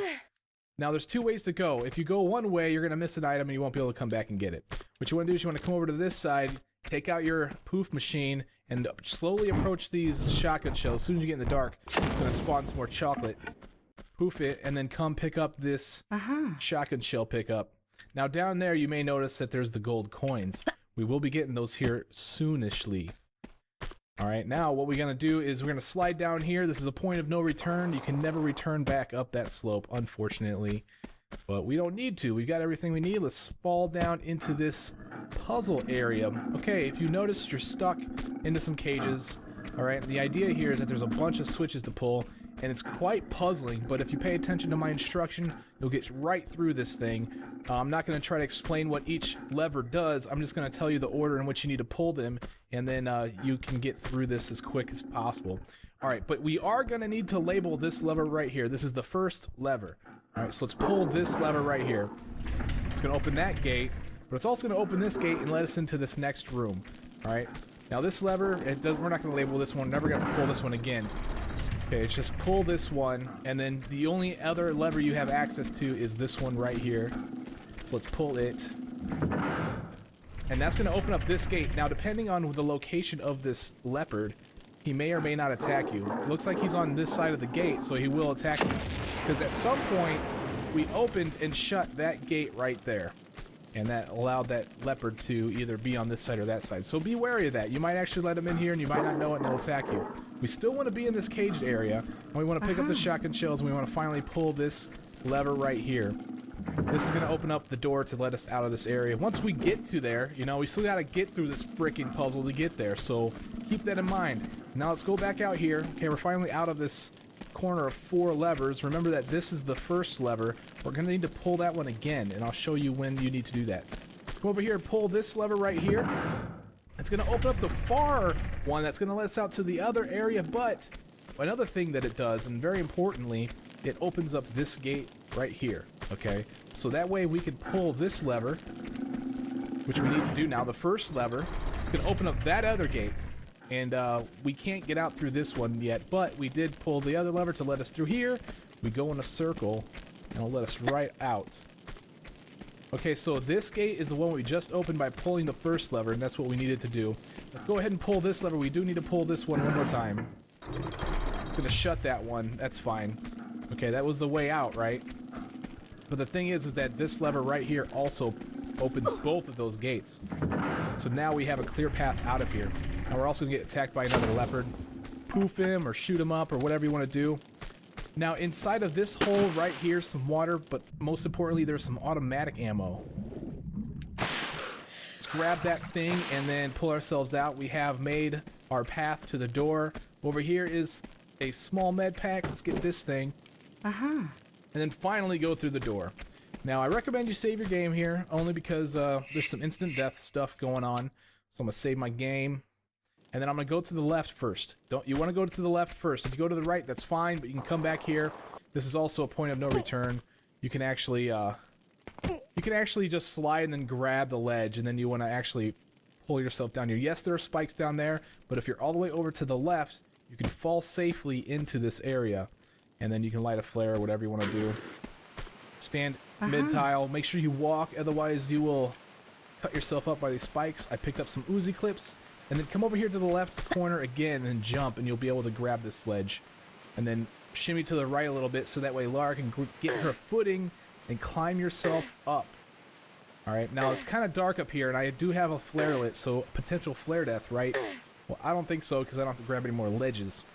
Now there's 2 ways to go. If you go one way, you're going to miss an item and you won't be able to come back and get it. What you want to do is you want to come over to this side, take out your poof machine, and slowly approach these shotgun shells. As soon as you get in the dark, it's going to spawn some more chocolate. Poof it, and then come pick up this shotgun shell pickup. Now down there you may notice that there's the gold coins. We will be getting those here soonishly. Alright, now what we're going to do is we're going to slide down here. This is a point of no return. You can never return back up that slope, unfortunately. But we don't need to. We've got everything we need. Let's fall down into this puzzle area. Okay, if you notice, you're stuck into some cages. Alright, the idea here is that there's a bunch of switches to pull, and it's quite puzzling, but if you pay attention to my instruction, you'll get right through this thing. I'm not going to try to explain what each lever does. I'm just going to tell you the order in which you need to pull them, and then you can get through this as quick as possible. Alright, but we are going to need to label this lever right here. This is the first lever. Alright, so let's pull this lever right here. It's going to open that gate, but it's also going to open this gate and let us into this next room. Alright, now this lever, we're not going to label this one. Never going to pull this one again. Okay, it's just pull this one, and then the only other lever you have access to is this one right here. So let's pull it. And that's going to open up this gate. Now, depending on the location of this leopard, he may or may not attack you. It looks like he's on this side of the gate, so he will attack you. Because at some point, we opened and shut that gate right there. And that allowed that leopard to either be on this side or that side. So be wary of that. You might actually let him in here, and you might not know it, and he'll attack you. We still want to be in this caged area, and we want to pick up the shotgun shells, and we want to finally pull this lever right here. This is going to open up the door to let us out of this area. Once we get to there, you know, we still got to get through this freaking puzzle to get there, so keep that in mind. Now let's go back out here. Okay, we're finally out of this corner of 4 levers. Remember that this is the first lever. We're going to need to pull that one again, and I'll show you when you need to do that. Come over here and pull this lever right here. It's going to open up the far one that's going to let us out to the other area, but another thing that it does, and very importantly, it opens up this gate right here, okay? So that way we can pull this lever, which we need to do now. The first lever can open up that other gate, and we can't get out through this one yet, but we did pull the other lever to let us through here. We go in a circle, and it'll let us right out. Okay, so this gate is the one we just opened by pulling the first lever, and that's what we needed to do. Let's go ahead and pull this lever. We do need to pull this one more time. It's gonna shut that one. That's fine. Okay, that was the way out, right? But the thing is that this lever right here also opens both of those gates. So now we have a clear path out of here. Now we're also gonna get attacked by another leopard. Poof him or shoot him up or whatever you want to do. Now inside of this hole right here, some water, but most importantly, there's some automatic ammo. Let's grab that thing and then pull ourselves out. We have made our path to the door. Over here is a small med pack. Let's get this thing. And then finally go through the door. Now I recommend you save your game here, only because there's some instant death stuff going on. So I'm gonna save my game. And then I'm going to go to the left first. You want to go to the left first. If you go to the right, that's fine, but you can come back here. This is also a point of no return. You can actually just slide and then grab the ledge, and then you want to actually pull yourself down here. Yes, there are spikes down there, but if you're all the way over to the left, you can fall safely into this area, and then you can light a flare or whatever you want to do. Stand mid-tile. Make sure you walk, otherwise you will cut yourself up by these spikes. I picked up some Uzi clips. And then come over here to the left corner again and jump, and you'll be able to grab this ledge. And then shimmy to the right a little bit so that way Lara can get her footing and climb yourself up. Alright, now it's kind of dark up here, and I do have a flare lit, so potential flare death, right? Well, I don't think so, because I don't have to grab any more ledges.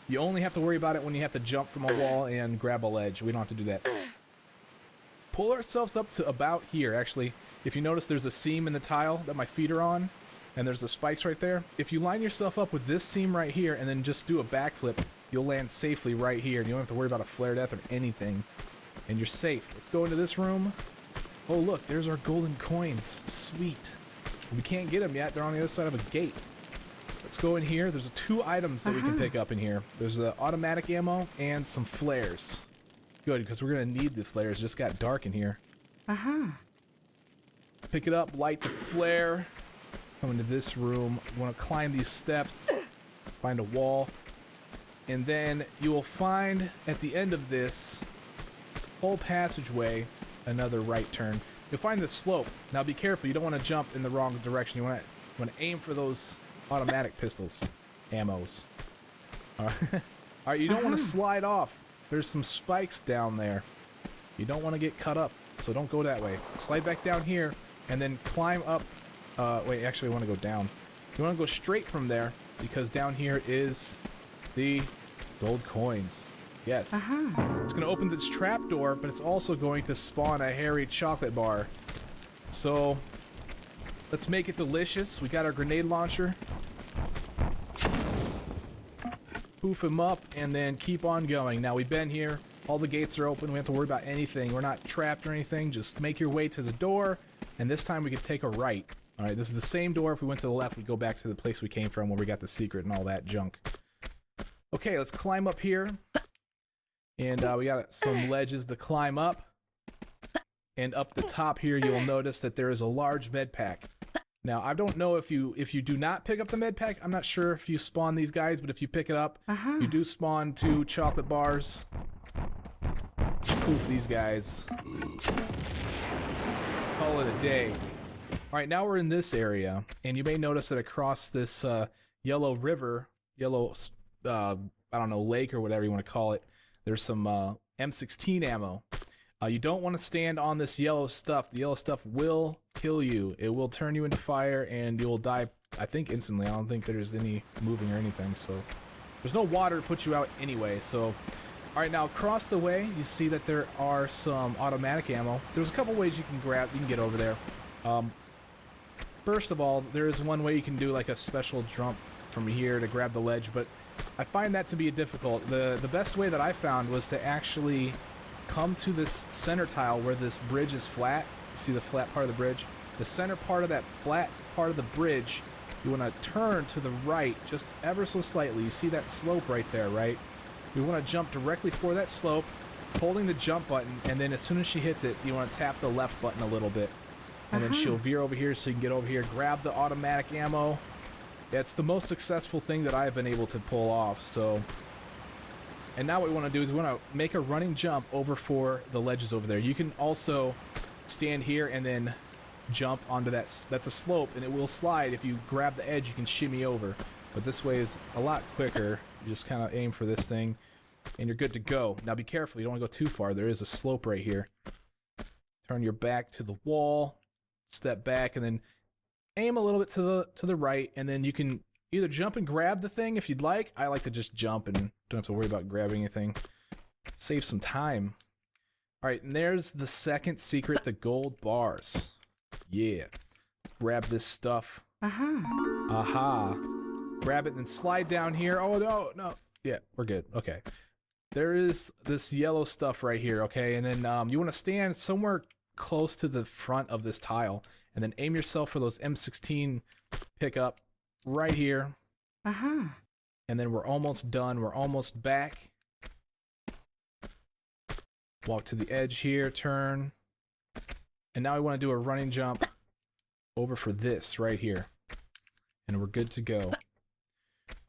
You only have to worry about it when you have to jump from a wall and grab a ledge. We don't have to do that. Pull ourselves up to about here, actually. If you notice, there's a seam in the tile that my feet are on. And there's the spikes right there. If you line yourself up with this seam right here and then just do a backflip, you'll land safely right here. And you don't have to worry about a flare death or anything. And you're safe. Let's go into this room. Oh, look, there's our golden coins. Sweet. We can't get them yet. They're on the other side of a gate. Let's go in here. There's 2 items that we can pick up in here. There's the automatic ammo and some flares. Good, because we're going to need the flares. It just got dark in here. Pick it up, light the flare. Come into this room. You want to climb these steps, find a wall, and then you will find at the end of this whole passageway another right turn. You'll find this slope. Now be careful, you don't want to jump in the wrong direction. You want to aim for those automatic pistols, ammos. Alright, you don't want to slide off. There's some spikes down there. You don't want to get cut up, so don't go that way. Slide back down here and then climb up. Wait, actually I want to go down. You want to go straight from there, because down here is the gold coins. Yes. It's going to open this trap door, but it's also going to spawn a hairy chocolate bar. So, let's make it delicious. We got our grenade launcher. poof him up, and then keep on going. Now, we've been here. All the gates are open. We don't have to worry about anything. We're not trapped or anything. Just make your way to the door, and this time we could take a right. All right, this is the same door. If we went to the left, we go back to the place we came from where we got the secret and all that junk. Okay, let's climb up here. And we got some ledges to climb up. And up the top here, you'll notice that there is a large med pack. Now, I don't know if you do not pick up the med pack. I'm not sure if you spawn these guys, but if you pick it up, you do spawn 2 chocolate bars. Just poof these guys. Call it a day. Alright, now we're in this area, and you may notice that across this yellow river, yellow, I don't know, lake or whatever you want to call it, there's some M16 ammo. You don't want to stand on this yellow stuff. The yellow stuff will kill you. It will turn you into fire, and you will die, I think, instantly. I don't think there's any moving or anything, so... There's no water to put you out anyway, so... Alright, now across the way, you see that there are some automatic ammo. There's a couple ways you can get over there. First of all, there is one way you can do like a special jump from here to grab the ledge, but I find that to be difficult. The best way that I found was to actually come to this center tile where this bridge is flat. See the flat part of the bridge? The center part of that flat part of the bridge, you want to turn to the right just ever so slightly. You see that slope right there, right? We want to jump directly for that slope, holding the jump button, and then as soon as she hits it, you want to tap the left button a little bit. And then she'll veer over here so you can get over here, grab the automatic ammo. It's the most successful thing that I've been able to pull off, so... And now what we want to do is we want to make a running jump over for the ledges over there. You can also stand here and then jump onto that's a slope, and it will slide. If you grab the edge, you can shimmy over. But this way is a lot quicker. You just kind of aim for this thing, and you're good to go. Now be careful, you don't want to go too far. There is a slope right here. Turn your back to the wall, step back, and then aim a little bit to the right, and then you can either jump and grab the thing if you'd like. I like to just jump and don't have to worry about grabbing anything. Save some time. Alright, and there's the second secret, the gold bars. Yeah. Grab this stuff. Aha. Grab it and slide down here. Oh, no. Yeah, we're good. Okay. There is this yellow stuff right here, okay? And then you want to stand somewhere close to the front of this tile. And then aim yourself for those M16 pickup right here. And then we're almost done. We're almost back. Walk to the edge here, turn. And now we want to do a running jump over for this right here. And we're good to go.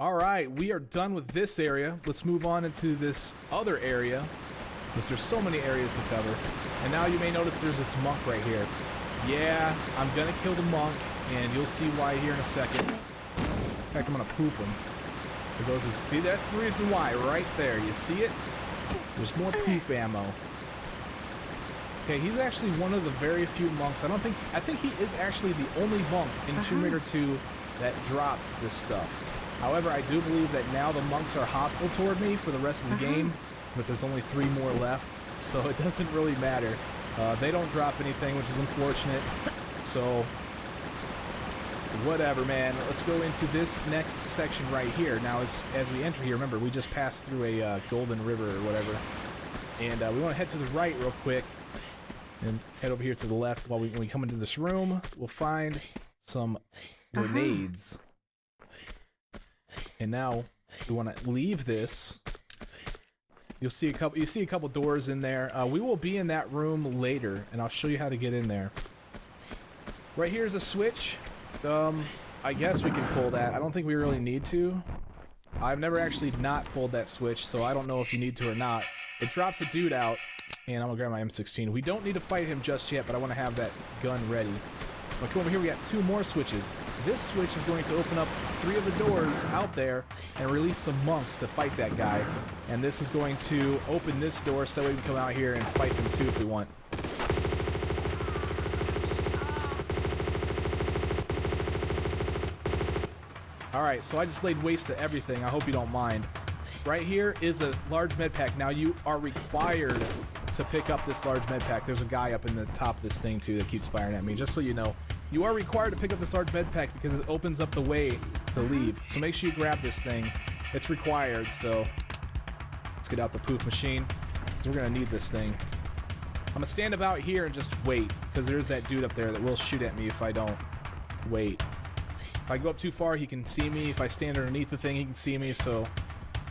Alright, we are done with this area. Let's move on into this other area, because there's so many areas to cover. And now you may notice there's this monk right here. Yeah, I'm gonna kill the monk, and you'll see why here in a second. In fact, I'm gonna poof him. There goes his, see, that's the reason why, right there. You see it? There's more poof ammo. Okay, he's actually one of the very few monks. I think he is actually the only monk in Tomb Raider 2 that drops this stuff. However, I do believe that now the monks are hostile toward me for the rest of the game, but there's only 3 more left, so it doesn't really matter. They don't drop anything, which is unfortunate, so whatever, man. Let's go into this next section right here. Now, as we enter here, remember, we just passed through a golden river or whatever, and we want to head to the right real quick and head over here to the left. While when we come into this room, we'll find some grenades. And now we want to leave this. You see a couple doors in there. We will be in that room later, and I'll show you how to get in there. Right here's a switch. I guess we can pull that. I don't think we really need to. I've never actually not pulled that switch, so I don't know if you need to or not. It drops a dude out, and I'm gonna grab my M16. We don't need to fight him just yet, but I want to have that gun ready. But come over here, we got 2 more switches. This switch is going to open up 3 of the doors out there and release some monks to fight that guy. And this is going to open this door so that we can come out here and fight them too if we want. Alright, so I just laid waste to everything. I hope you don't mind. right here is a large med pack. Now you are required to pick up this large med pack. There's a guy up in the top of this thing too that keeps firing at me, just so you know. You are required to pick up this large med pack because it opens up the way to leave. So make sure you grab this thing. It's required, so let's get out the poof machine. We're gonna need this thing. I'm gonna stand about here and just wait, because there's that dude up there that will shoot at me if I don't wait. If I go up too far, he can see me. If I stand underneath the thing, he can see me, so...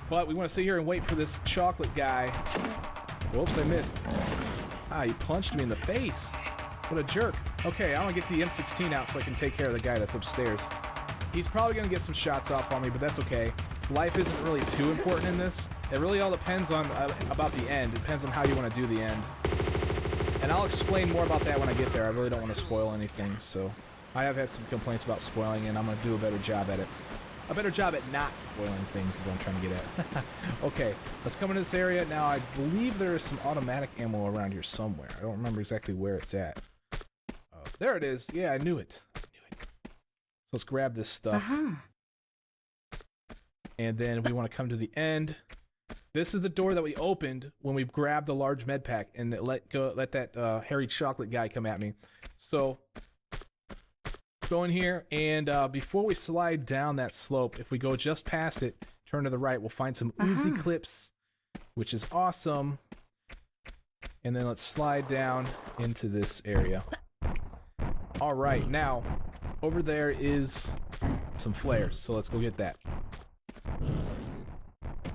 But we want to sit here and wait for this chocolate guy. Whoops, I missed. Ah, he punched me in the face. What a jerk. Okay, I want to get the M16 out so I can take care of the guy that's upstairs. He's probably going to get some shots off on me, but that's okay. Life isn't really too important in this. It really all depends on about the end. It depends on how you want to do the end. And I'll explain more about that when I get there. I really don't want to spoil anything, so... I have had some complaints about spoiling, and I'm going to do a better job at it. A better job at not spoiling things is what I'm trying to get at. Okay, let's come into this area. Now, I believe there is some automatic ammo around here somewhere. I don't remember exactly where it's at. Oh, there it is. Yeah, I knew it. So let's grab this stuff. And then we want to come to the end. This is the door that we opened when we grabbed the large med pack and let that hairy chocolate guy come at me. So... go in here, and before we slide down that slope, if we go just past it, turn to the right, we'll find some Uzi clips, which is awesome. And then let's slide down into this area. All right, now over there is some flares, so let's go get that.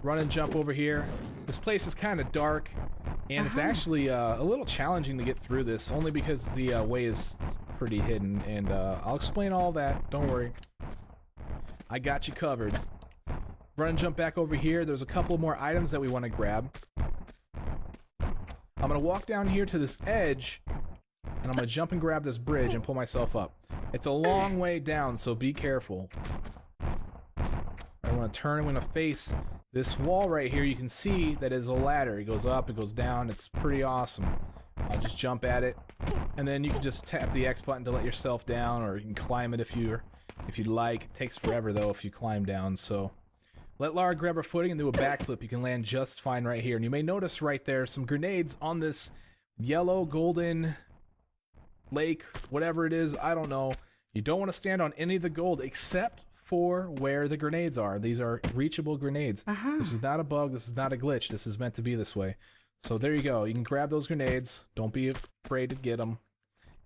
Run and jump over here. This place is kind of dark, and it's actually a little challenging to get through this, only because the way is pretty hidden, and I'll explain all that, don't worry. I got you covered. Run and jump back over here. There's a couple more items that we want to grab. I'm gonna walk down here to this edge, and I'm gonna jump and grab this bridge and pull myself up. It's a long way down, so be careful. I want to turn, I'm gonna face this wall right here. You can see that is a ladder. It goes up, it goes down. It's pretty awesome. I'll just jump at it, and then you can just tap the X button to let yourself down, or you can climb it if you'd like. It takes forever though if you climb down, so let Lara grab her footing and do a backflip. You can land just fine right here. And you may notice right there some grenades on this yellow, golden lake, whatever it is, I don't know. You don't want to stand on any of the gold except for where the grenades are. These are reachable grenades. This is not a bug, this is not a glitch, this is meant to be this way. So there you go. You can grab those grenades. Don't be afraid to get them.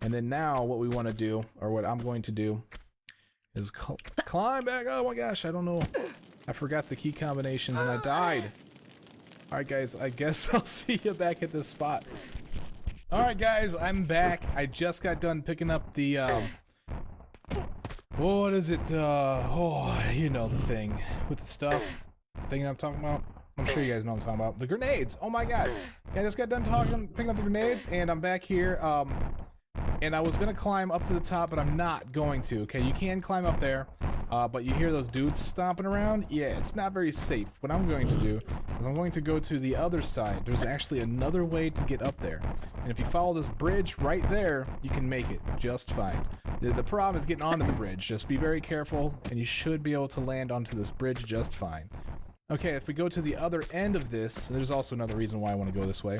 And then now what we want to do, or what I'm going to do, is climb back. Oh my gosh, I don't know. I forgot the key combinations and I died. Alright guys, I guess I'll see you back at this spot. Alright guys, I'm back. I just got done picking up the, what is it? Oh, you know the thing. With the stuff. Thing I'm talking about. I'm sure you guys know what I'm talking about. The grenades! Oh my god. Yeah, I just got done picking up the grenades, and I'm back here, and I was gonna climb up to the top, but I'm not going to, okay? You can climb up there, but you hear those dudes stomping around? Yeah, it's not very safe. What I'm going to do is I'm going to go to the other side. There's actually another way to get up there. And if you follow this bridge right there, you can make it just fine. The problem is getting onto the bridge. Just be very careful, and you should be able to land onto this bridge just fine. Okay, if we go to the other end of this, there's also another reason why I want to go this way.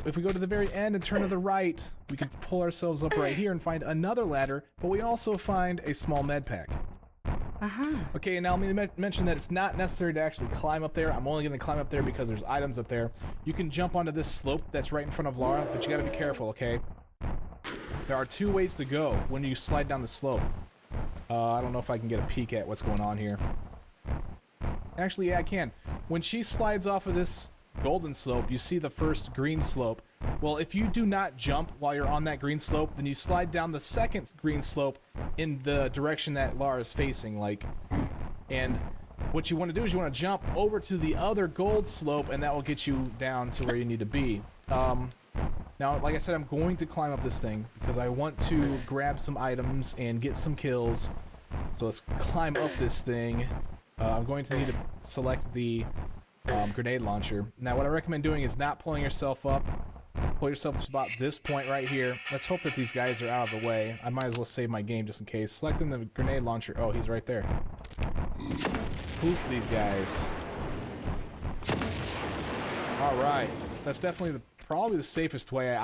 If we go to the very end and turn to the right, we can pull ourselves up right here and find another ladder, but we also find a small med pack. Okay, now let me mention that it's not necessary to actually climb up there. I'm only going to climb up there because there's items up there. You can jump onto this slope that's right in front of Lara, but you got to be careful, okay? There are two ways to go when you slide down the slope. I don't know if I can get a peek at what's going on here. Actually, yeah, I can. When she slides off of this golden slope, you see the first green slope. Well, if you do not jump while you're on that green slope, then you slide down the second green slope in the direction that Lara is facing, like. And what you want to do is you want to jump over to the other gold slope, and that will get you down to where you need to be. Now, like I said, I'm going to climb up this thing because I want to grab some items and get some kills. So let's climb up this thing. I'm going to need to select the grenade launcher. Now, what I recommend doing is not pulling yourself up. Pull yourself to about this point right here. Let's hope that these guys are out of the way. I might as well save my game just in case. Selecting the grenade launcher. Oh, he's right there. Poof these guys. All right. That's definitely probably the safest way.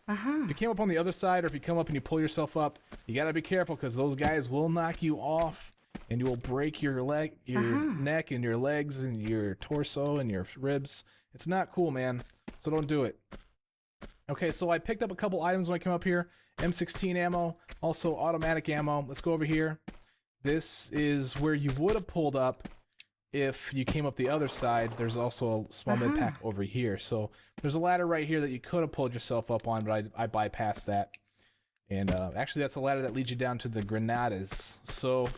If you came up on the other side, or if you come up and you pull yourself up, you gotta be careful because those guys will knock you off, and you will break your neck, and your legs, and your torso, and your ribs. It's not cool, man. So don't do it. Okay, so I picked up a couple items when I came up here. M16 ammo, also automatic ammo. Let's go over here. This is where you would have pulled up if you came up the other side. There's also a small med pack over here. So there's a ladder right here that you could have pulled yourself up on, but I bypassed that. And actually, that's a ladder that leads you down to the Granadas. So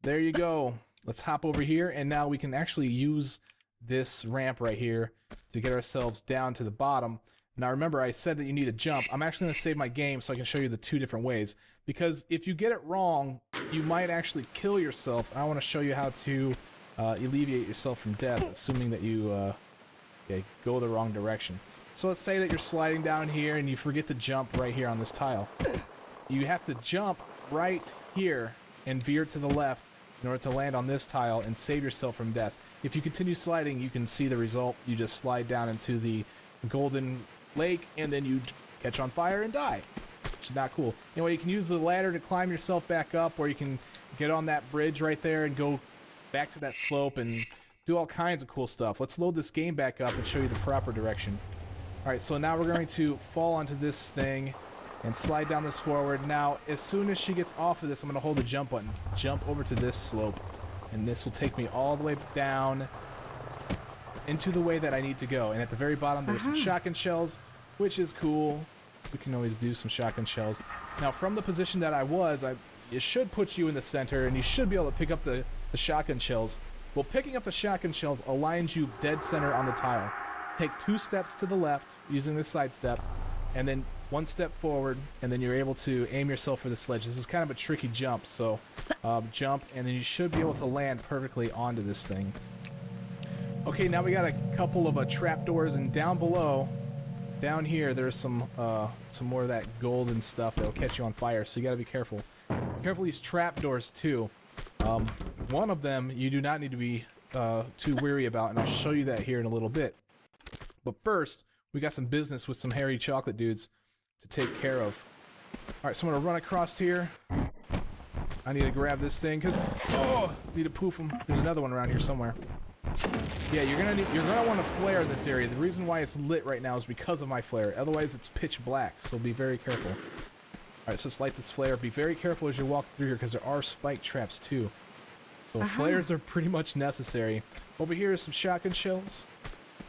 there you go. Let's hop over here, and now we can actually use this ramp right here to get ourselves down to the bottom. Now remember, I said that you need to jump. I'm actually going to save my game so I can show you the two different ways. Because if you get it wrong, you might actually kill yourself. I want to show you how to alleviate yourself from death, assuming that you go the wrong direction. So let's say that you're sliding down here and you forget to jump right here on this tile. You have to jump right here and veer to the left in order to land on this tile and save yourself from death. If you continue sliding, you can see the result. You just slide down into the golden lake and then you catch on fire and die, which is not cool. Anyway, you can use the ladder to climb yourself back up, or you can get on that bridge right there and go back to that slope and do all kinds of cool stuff. Let's load this game back up and show you the proper direction. Alright, so now we're going to fall onto this thing and slide down this forward. Now, as soon as she gets off of this, I'm going to hold the jump button. Jump over to this slope, and this will take me all the way down into the way that I need to go. And at the very bottom, there's some shotgun shells, which is cool. We can always do some shotgun shells. Now, from the position that I was, it should put you in the center, and you should be able to pick up the shotgun shells. Well, picking up the shotgun shells aligns you dead center on the tile. Take 2 steps to the left using the side step, and then 1 step forward, and then you're able to aim yourself for the sledge. This is kind of a tricky jump, so jump, and then you should be able to land perfectly onto this thing. Okay, now we got a couple of trapdoors, and down below, down here, there's some more of that golden stuff that'll catch you on fire, so you gotta be careful. Be careful of these trapdoors, too. One of them you do not need to be too weary about, and I'll show you that here in a little bit. But first, we got some business with some hairy chocolate dudes to take care of. Alright, so I'm gonna run across here. I need to grab this thing, because need to poof them. There's another one around here somewhere. Yeah, you're gonna want to flare in this area. The reason why it's lit right now is because of my flare. Otherwise, it's pitch black, so be very careful. Alright, so let's light this flare. Be very careful as you walk through here, because there are spike traps, too. So flares are pretty much necessary. Over here is some shotgun shells.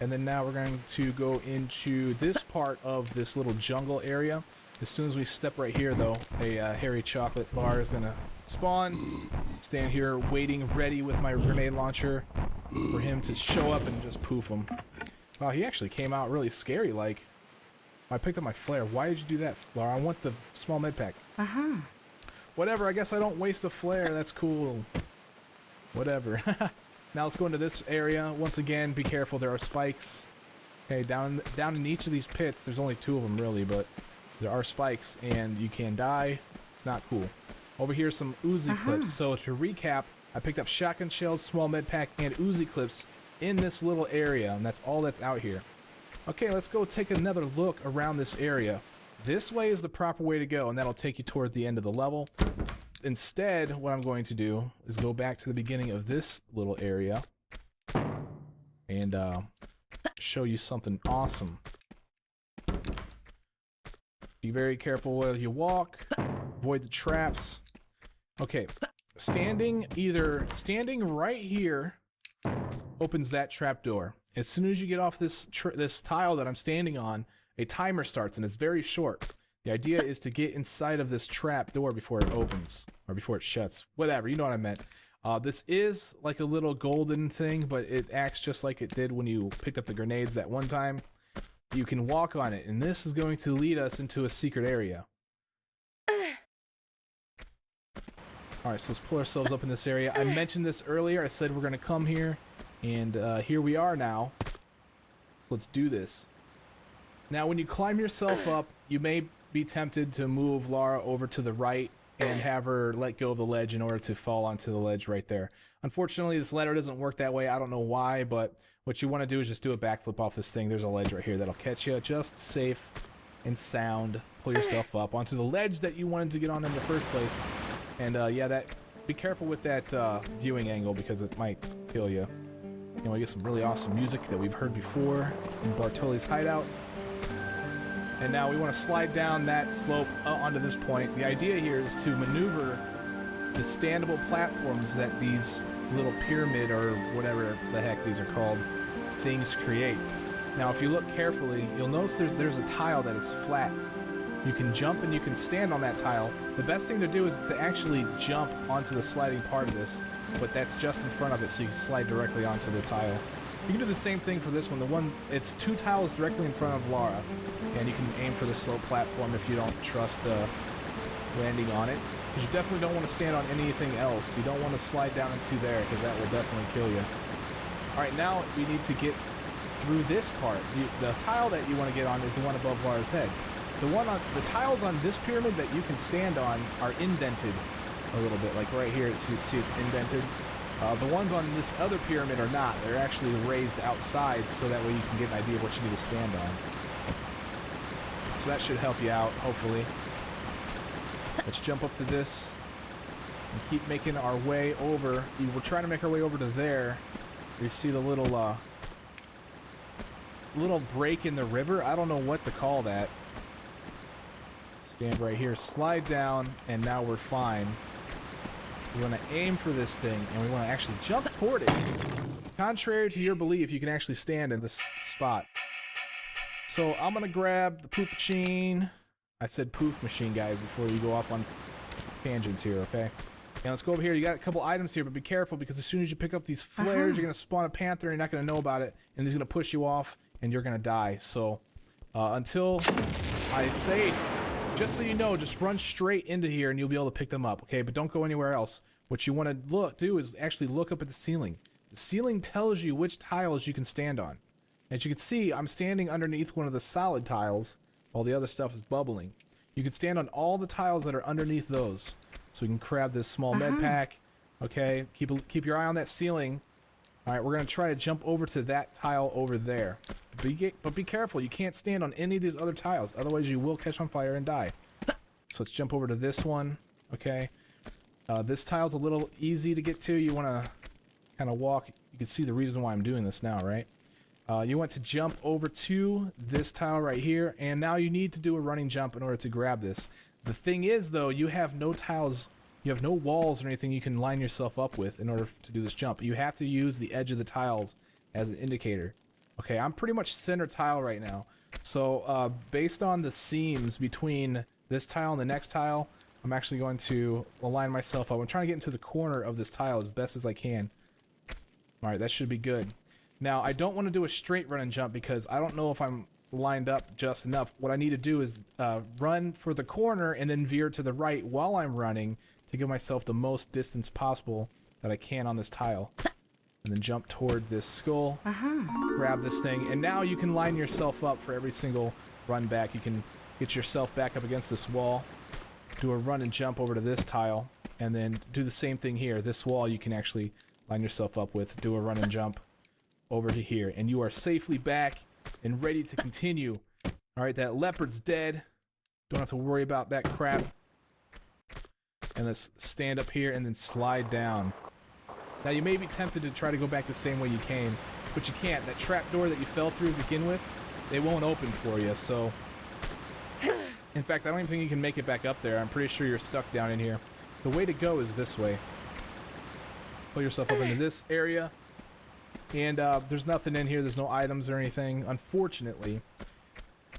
And then now we're going to go into this part of this little jungle area. As soon as we step right here, though, a hairy chocolate bar is going to spawn. Stand here waiting, ready with my grenade launcher for him to show up and just poof him. Wow, he actually came out really scary-like. I picked up my flare. Why did you do that, Laura? I want the small med pack. Whatever, I guess I don't waste the flare. That's cool. Whatever. Now let's go into this area. Once again, be careful. There are spikes. Okay, down in each of these pits, there's only 2 of them really, but there are spikes, and you can die. It's not cool. Over here, some Uzi clips. So to recap, I picked up shotgun shells, small med pack, and Uzi clips in this little area, and that's all that's out here. Okay, let's go take another look around this area. This way is the proper way to go, and that'll take you toward the end of the level. Instead, what I'm going to do is go back to the beginning of this little area and show you something awesome. Be very careful where you walk, avoid the traps. Okay, standing right here opens that trap door. As soon as you get off this tile that I'm standing on, a timer starts, and it's very short. The idea is to get inside of this trap door before it opens, or before it shuts. Whatever, you know what I meant. This is like a little golden thing, but it acts just like it did when you picked up the grenades that one time. You can walk on it, and this is going to lead us into a secret area. Alright, so let's pull ourselves up in this area. I mentioned this earlier. I said we're going to come here, and here we are now. So let's do this. Now, when you climb yourself up, you may be tempted to move Lara over to the right and have her let go of the ledge in order to fall onto the ledge right there. Unfortunately, this ladder doesn't work that way. I don't know why, but What you want to do is just do a backflip off this thing. There's a ledge right here that'll catch you just safe and sound. Pull yourself up onto the ledge that you wanted to get on in the first place. And yeah, be careful with that viewing angle because it might kill you. You know, we get some really awesome music that we've heard before in Bartoli's hideout. And now we want to slide down that slope onto this point. The idea here is to maneuver the standable platforms that these little pyramid or whatever the heck these are called things create. Now if you look carefully, you'll notice there's a tile that is flat. You can jump and you can stand on that tile. The best thing to do is to actually jump onto the sliding part of this, but that's just in front of it, so you can slide directly onto the tile. You can do the same thing for this one. It's 2 tiles directly in front of Lara, and you can aim for the slope platform if you don't trust landing on it. Because you definitely don't want to stand on anything else. You don't want to slide down into there, because that will definitely kill you. Alright, now we need to get through this part. The tile that you want to get on is the one above Lara's head. The tiles on this pyramid that you can stand on are indented a little bit, like right here. So you see it's indented. The ones on this other pyramid are not. They're actually raised outside, so that way you can get an idea of what you need to stand on. So that should help you out, hopefully. Let's jump up to this and keep making our way over. We're trying to make our way over to there. You see the little break in the river? I don't know what to call that. Stand right here, slide down, and now we're fine. We want to aim for this thing, and we want to actually jump toward it. Contrary to your belief, you can actually stand in this spot. So I'm going to grab the poof machine. I said poof machine, guys, before you go off on tangents here, okay? And let's go over here. You got a couple items here, but be careful, because as soon as you pick up these flares, you're going to spawn a panther, and you're not going to know about it, and he's going to push you off, and you're going to die. So until I say... Just so you know, just run straight into here and you'll be able to pick them up, okay? But don't go anywhere else. What you want to do is actually look up at the ceiling. The ceiling tells you which tiles you can stand on. As you can see, I'm standing underneath one of the solid tiles while the other stuff is bubbling. You can stand on all the tiles that are underneath those. So we can grab this small med pack, okay? Keep your eye on that ceiling. All right, we're going to try to jump over to that tile over there. But be careful, you can't stand on any of these other tiles, otherwise you will catch on fire and die. So let's jump over to this one, okay? This tile's a little easy to get to. You want to kind of walk. You can see the reason why I'm doing this now, right? You want to jump over to this tile right here, and now you need to do a running jump in order to grab this. The thing is, though, you have no tiles. You have no walls or anything you can line yourself up with in order to do this jump. You have to use the edge of the tiles as an indicator. Okay, I'm pretty much center tile right now. So based on the seams between this tile and the next tile, I'm actually going to align myself up. I'm trying to get into the corner of this tile as best as I can. Alright, that should be good. Now, I don't want to do a straight run and jump because I don't know if I'm lined up just enough. What I need to do is run for the corner and then veer to the right while I'm running to give myself the most distance possible that I can on this tile. And then jump toward this skull, grab this thing, and now you can line yourself up for every single run back. You can get yourself back up against this wall, do a run and jump over to this tile, and then do the same thing here. This wall you can actually line yourself up with, do a run and jump over to here, and you are safely back and ready to continue. Alright, that leopard's dead. Don't have to worry about that crap. And let's stand up here and then slide down. Now you may be tempted to try to go back the same way you came, but you can't. That trap door that you fell through to begin with, they won't open for you, so... In fact, I don't even think you can make it back up there. I'm pretty sure you're stuck down in here. The way to go is this way. Pull yourself up into this area. And there's nothing in here. There's no items or anything, unfortunately.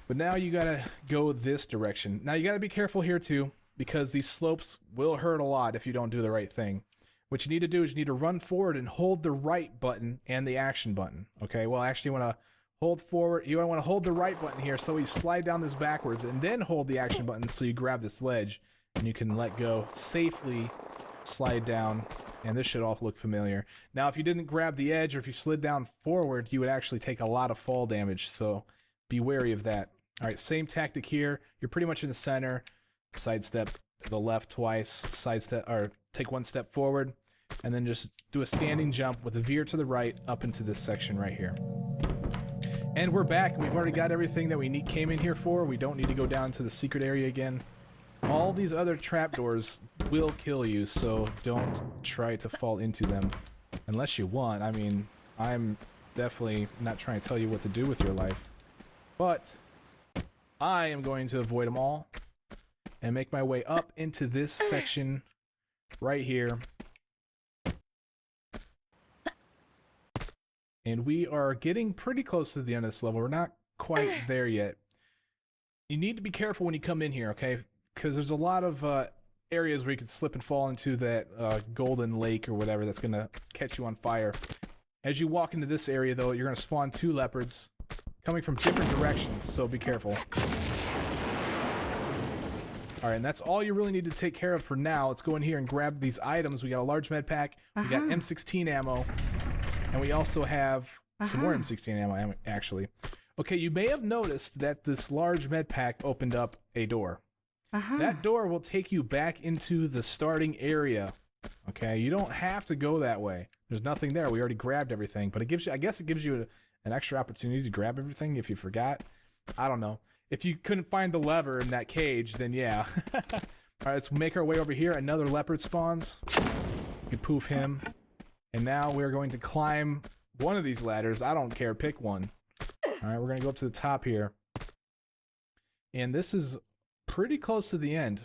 But now you gotta go this direction. Now you gotta be careful here too, because these slopes will hurt a lot if you don't do the right thing. What you need to do is you need to run forward and hold the right button and the action button. Okay, well actually you want to hold forward, you want to hold the right button here so you slide down this backwards and then hold the action button so you grab this ledge and you can let go, safely slide down, and this should all look familiar. Now if you didn't grab the edge or if you slid down forward, you would actually take a lot of fall damage, so be wary of that. Alright, same tactic here. You're pretty much in the center. Sidestep to the left twice, sidestep, or take one step forward, and then just do a standing jump with a veer to the right up into this section right here. And we're back. We've already got everything that we came in here for. We don't need to go down to the secret area again. All these other trapdoors will kill you, so don't try to fall into them unless you want. I mean, I'm definitely not trying to tell you what to do with your life, but I am going to avoid them all and make my way up into this section right here. And we are getting pretty close to the end of this level. We're not quite there yet. You need to be careful when you come in here, okay? Because there's a lot of areas where you can slip and fall into that golden lake or whatever that's going to catch you on fire. As you walk into this area, though, you're going to spawn 2 leopards coming from different directions, so be careful. Alright, and that's all you really need to take care of for now. Let's go in here and grab these items. We got a large med pack, we got M16 ammo, and we also have some more M16 ammo, actually. Okay, you may have noticed that this large med pack opened up a door. That door will take you back into the starting area. Okay, you don't have to go that way. There's nothing there. We already grabbed everything, but it gives you, I guess it gives you an extra opportunity to grab everything if you forgot. I don't know. If you couldn't find the lever in that cage, then yeah. Alright, let's make our way over here. Another leopard spawns. You can poof him. And now we're going to climb one of these ladders. I don't care, pick one. Alright, we're going to go up to the top here. And this is pretty close to the end.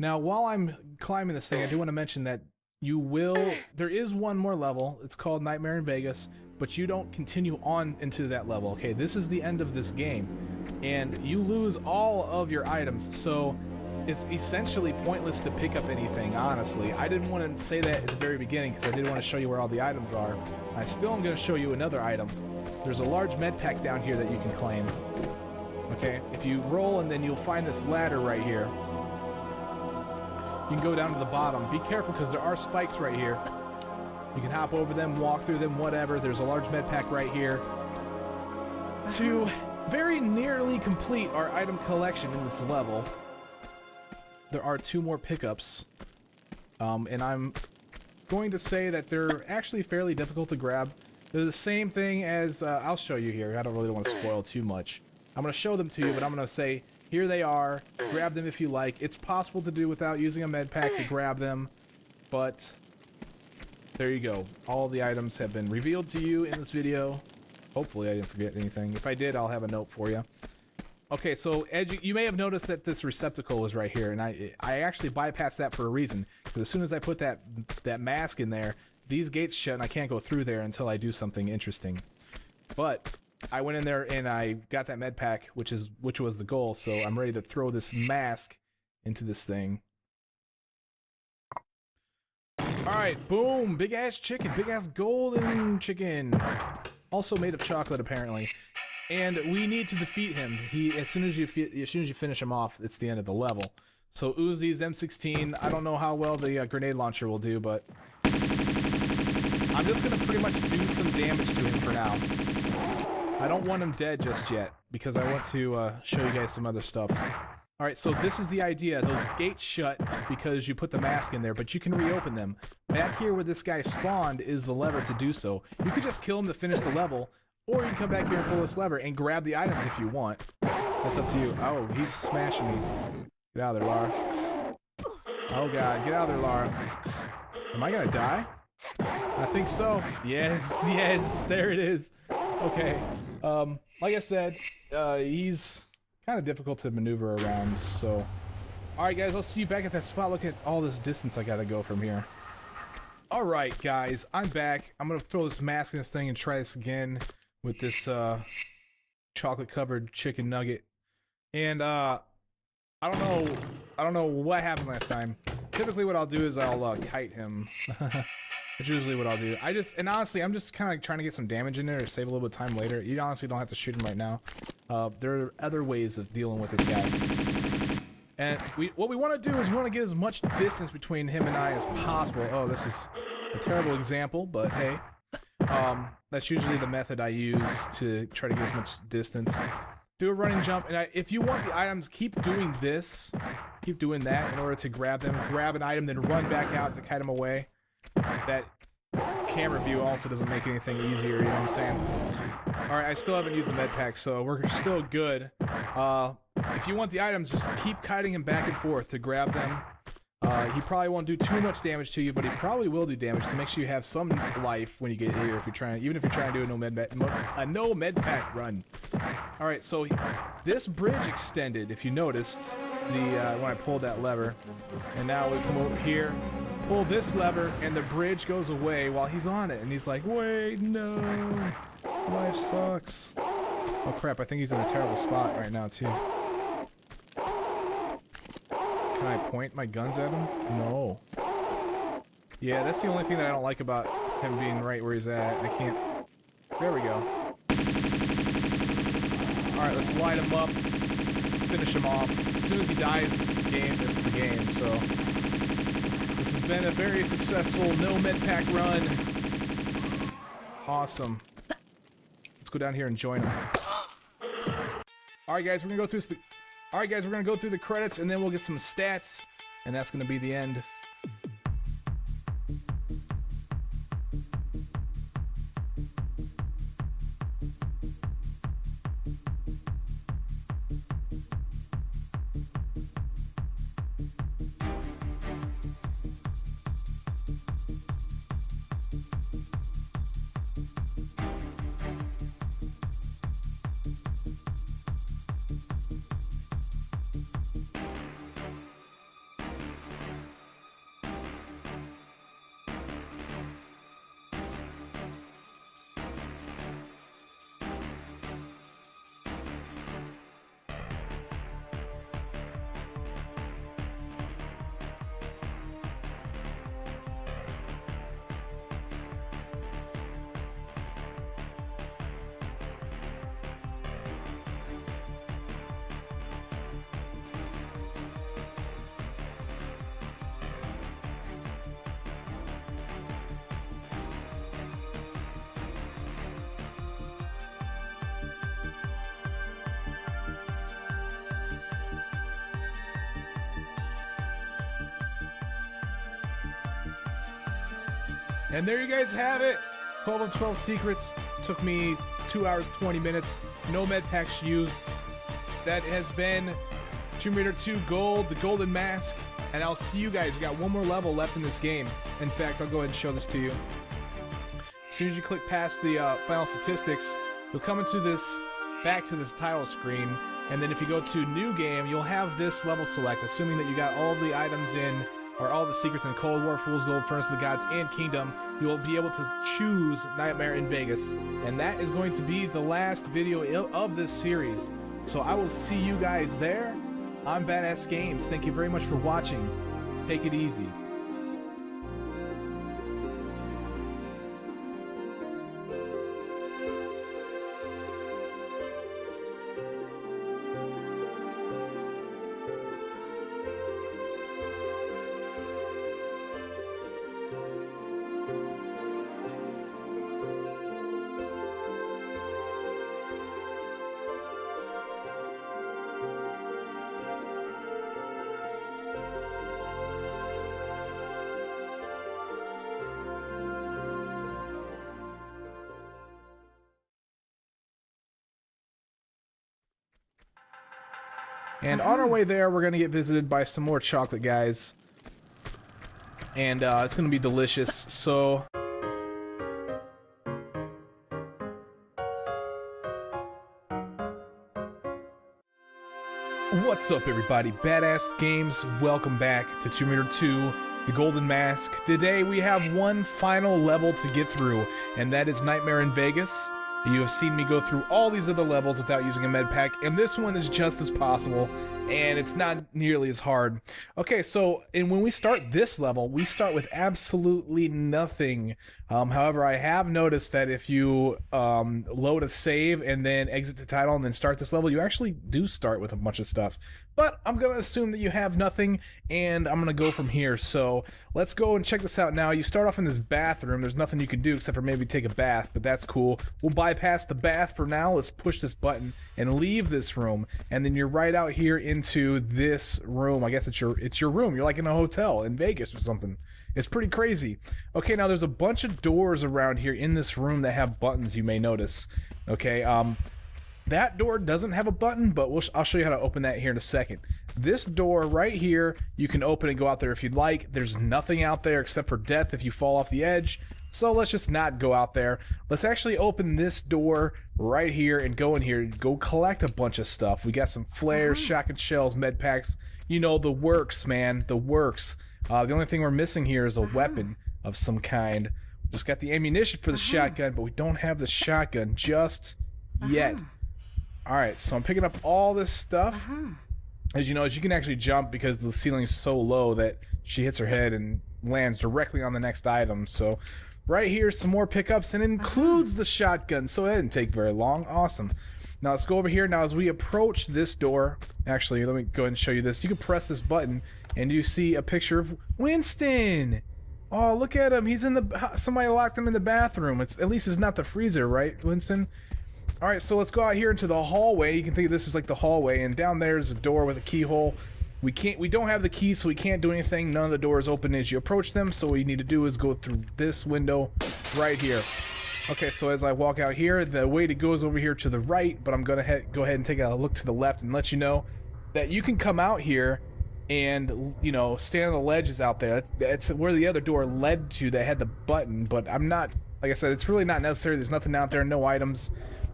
Now, while I'm climbing this thing, I do want to mention that there is one more level. It's called Nightmare in Vegas, but you don't continue on into that level, okay? This is the end of this game, and you lose all of your items, so it's essentially pointless to pick up anything, honestly. I didn't want to say that at the very beginning because I didn't want to show you where all the items are. I still am going to show you another item. There's a large med pack down here that you can claim. Okay, if you roll and then you'll find this ladder right here. You can go down to the bottom. Be careful because there are spikes right here. You can hop over them, walk through them, whatever. There's a large med pack right here. To very nearly complete our item collection in this level, there are 2 more pickups. And I'm going to say that they're actually fairly difficult to grab. They're the same thing as, I'll show you here. I don't really want to spoil too much. I'm going to show them to you, but I'm going to say, here they are. Grab them if you like. It's possible to do without using a med pack to grab them, but there you go. All the items have been revealed to you in this video. Hopefully I didn't forget anything. If I did, I'll have a note for you. Okay, so you may have noticed that this receptacle was right here, and I actually bypassed that for a reason. Because as soon as I put that mask in there, these gates shut and I can't go through there until I do something interesting. But I went in there and I got that med pack, which was the goal, so I'm ready to throw this mask into this thing. Alright, boom! Big ass chicken, big ass golden chicken. Also made of chocolate, apparently. And we need to defeat him. As soon as you finish him off, it's the end of the level. So Uzis, M16, I don't know how well the grenade launcher will do, but I'm just gonna pretty much do some damage to him for now. I don't want him dead just yet, because I want to show you guys some other stuff. Alright, so this is the idea. Those gates shut because you put the mask in there, but you can reopen them. Back here where this guy spawned is the lever to do so. You could just kill him to finish the level, or you can come back here and pull this lever and grab the items if you want. That's up to you. Oh, he's smashing me. Get out of there, Lara. Oh god, get out of there, Lara. Am I gonna die? I think so. Yes, yes, there it is. Okay. Like I said, he's kind of difficult to maneuver around, so... Alright guys, I'll see you back at that spot. Look at all this distance I gotta go from here. Alright guys, I'm back. I'm gonna throw this mask in this thing and try this again with this, chocolate-covered chicken nugget. And, I don't know what happened last time. Typically what I'll do is I'll, kite him. That's usually what I'll do. And honestly, I'm just kind of trying to get some damage in there to save a little bit of time later. You honestly don't have to shoot him right now. There are other ways of dealing with this guy. And what we want to do is we want to get as much distance between him and I as possible. Oh, this is a terrible example, but hey. That's usually the method I use to try to get as much distance. Do a running jump, and if you want the items, keep doing this. Keep doing that in order to grab them. Grab an item, then run back out to kite them away. that camera view also doesn't make anything easier, you know what I'm saying? Alright, I still haven't used the med pack, so we're still good. If you want the items, just keep kiting him back and forth to grab them. He probably won't do too much damage to you, but he probably will do damage, so make sure you have some life when you get here, if you're trying, even if you're trying to do a no med pack run. Alright, so this bridge extended, if you noticed, when I pulled that lever. And now we come over here, pull this lever, and the bridge goes away while he's on it. And he's like, wait, no, life sucks. Oh crap, I think he's in a terrible spot right now, too. Can I point my guns at him? No. Yeah, that's the only thing that I don't like about him being right where he's at. I can't... There we go. Alright, let's light him up. Finish him off. As soon as he dies, it's the game, so... This has been a very successful no med pack run. Awesome. Let's go down here and join him. Alright guys, we're gonna go through the... Alright guys, we're gonna go through the credits and then we'll get some stats, and that's gonna be the end. And there you guys have it. 12 of 12 secrets. Took me 2 hours, 20 minutes. No med packs used. That has been Tomb Raider 2 Gold, the Golden Mask. And I'll see you guys. We got one more level left in this game. In fact, I'll go ahead and show this to you. As soon as you click past the final statistics, you'll come into this, back to this title screen. And then if you go to New Game, you'll have this level select, assuming that you got all of the items in, or all the secrets in Cold War, Fool's Gold, Furnace of the Gods, and Kingdom. You'll be able to choose Nightmare in Vegas. And that is going to be the last video of this series. So I will see you guys there. I'm Badass Games. Thank you very much for watching. Take it easy. And on our way there, we're going to get visited by some more chocolate guys. And it's going to be delicious, so... What's up, everybody? Badass Games, welcome back to Tomb Raider 2, the Golden Mask. Today we have one final level to get through, and that is Nightmare in Vegas. You have seen me go through all these other levels without using a med pack, and this one is just as possible, and it's not nearly as hard. Okay, so when we start this level, we start with absolutely nothing. However, I have noticed that if you load a save and then exit the title and then start this level, you actually do start with a bunch of stuff. But I'm going to assume that you have nothing, and I'm going to go from here. So let's go and check this out now. You start off in this bathroom. There's nothing you can do except for maybe take a bath, but that's cool. We'll bypass the bath for now. Let's push this button and leave this room. And then you're right out here into this room. I guess it's your room. You're like in a hotel in Vegas or something. It's pretty crazy. Okay, now there's a bunch of doors around here in this room that have buttons, you may notice. Okay, that door doesn't have a button, but I'll show you how to open that here in a second. This door right here, you can open and go out there if you'd like. There's nothing out there except for death if you fall off the edge. So let's just not go out there. Let's actually open this door right here and go in here and go collect a bunch of stuff. We got some flares, shotgun shells, med packs. You know, the works, man, the works. The only thing we're missing here is a weapon of some kind. Just got the ammunition for the shotgun, but we don't have the shotgun just yet. Alright, so I'm picking up all this stuff. As you know, you can actually jump because the ceiling is so low that she hits her head and lands directly on the next item. So right here, some more pickups, and it includes the shotgun, so it didn't take very long. Awesome. Now let's go over here. Now as we approach this door, actually, let me go ahead and show you this. You can press this button, and you see a picture of Winston. Oh, look at him. He's in the... Somebody locked him in the bathroom. At least it's not the freezer, right, Winston? Alright, so let's go out here into the hallway. You can think of this as like the hallway, and down there's a door with a keyhole. We don't have the key, so we can't do anything. None of the doors open as you approach them, so what you need to do is go through this window right here. Okay, so as I walk out here, the way to go is over here to the right, but I'm gonna go ahead and take a look to the left and let you know that you can come out here and, you know, stand on the ledges out there. That's where the other door led to that had the button, but I'm not, like I said, it's really not necessary. There's nothing out there, no items.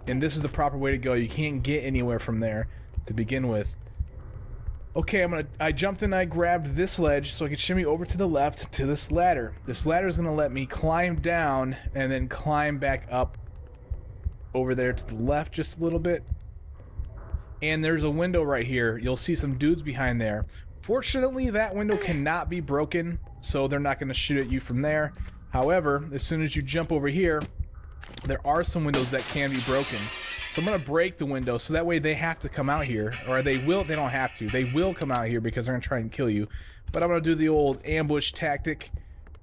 And this is the proper way to go. You can't get anywhere from there to begin with. Okay, I jumped and I grabbed this ledge so I could shimmy over to the left to this ladder. This ladder is gonna let me climb down and then climb back up over there to the left just a little bit. And there's a window right here. You'll see some dudes behind there. Fortunately, that window cannot be broken, so they're not gonna shoot at you from there. However, as soon as you jump over here, there are some windows that can be broken. So I'm going to break the window so that way they have to come out here. Or they don't have to. They will come out here because they're going to try and kill you. But I'm going to do the old ambush tactic.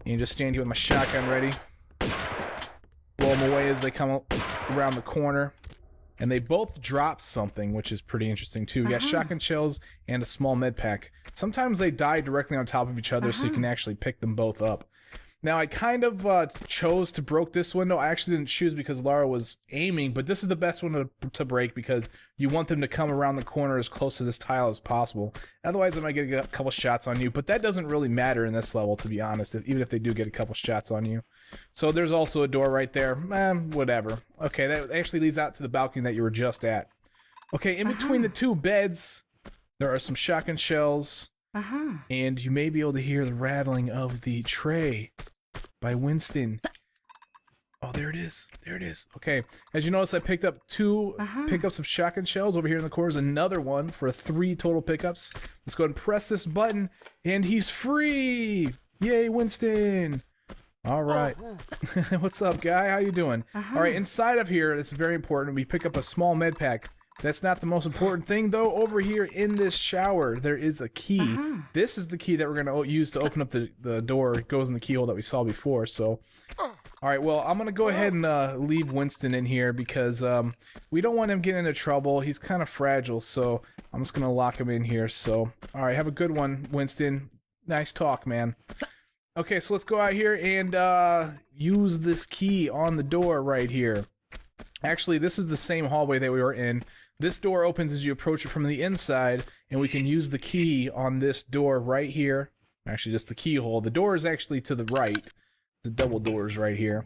And just stand here with my shotgun ready. Blow them away as they come around the corner. And they both drop something, which is pretty interesting too. We got shotgun shells and a small med pack. Sometimes they die directly on top of each other so you can actually pick them both up. Now, I kind of chose to break this window. I actually didn't choose because Lara was aiming, but this is the best one to break because you want them to come around the corner as close to this tile as possible. Otherwise, I might get a couple shots on you, but that doesn't really matter in this level, to be honest, even if they do get a couple shots on you. So there's also a door right there. Whatever. Okay, that actually leads out to the balcony that you were just at. Okay, in between the two beds, there are some shotgun shells. And you may be able to hear the rattling of the tray by Winston. Oh, there it is. There it is. Okay, as you notice, I picked up two pickups of shotgun shells. Over here in the corner is another one for 3 total pickups. Let's go ahead and press this button, and he's free! Yay, Winston! All right. What's up, guy? How you doing? All right, inside of here, it's very important. We pick up a small med pack. That's not the most important thing, though. Over here in this shower, there is a key. This is the key that we're going to use to open up the door. It goes in the keyhole that we saw before, so... Alright, well, I'm going to go ahead and leave Winston in here because we don't want him getting into trouble. He's kind of fragile, so I'm just going to lock him in here. So, alright, have a good one, Winston. Nice talk, man. Okay, so let's go out here and use this key on the door right here. Actually, this is the same hallway that we were in. This door opens as you approach it from the inside, and we can use the key on this door right here. Actually, just the keyhole. The door is actually to the right. The double doors right here.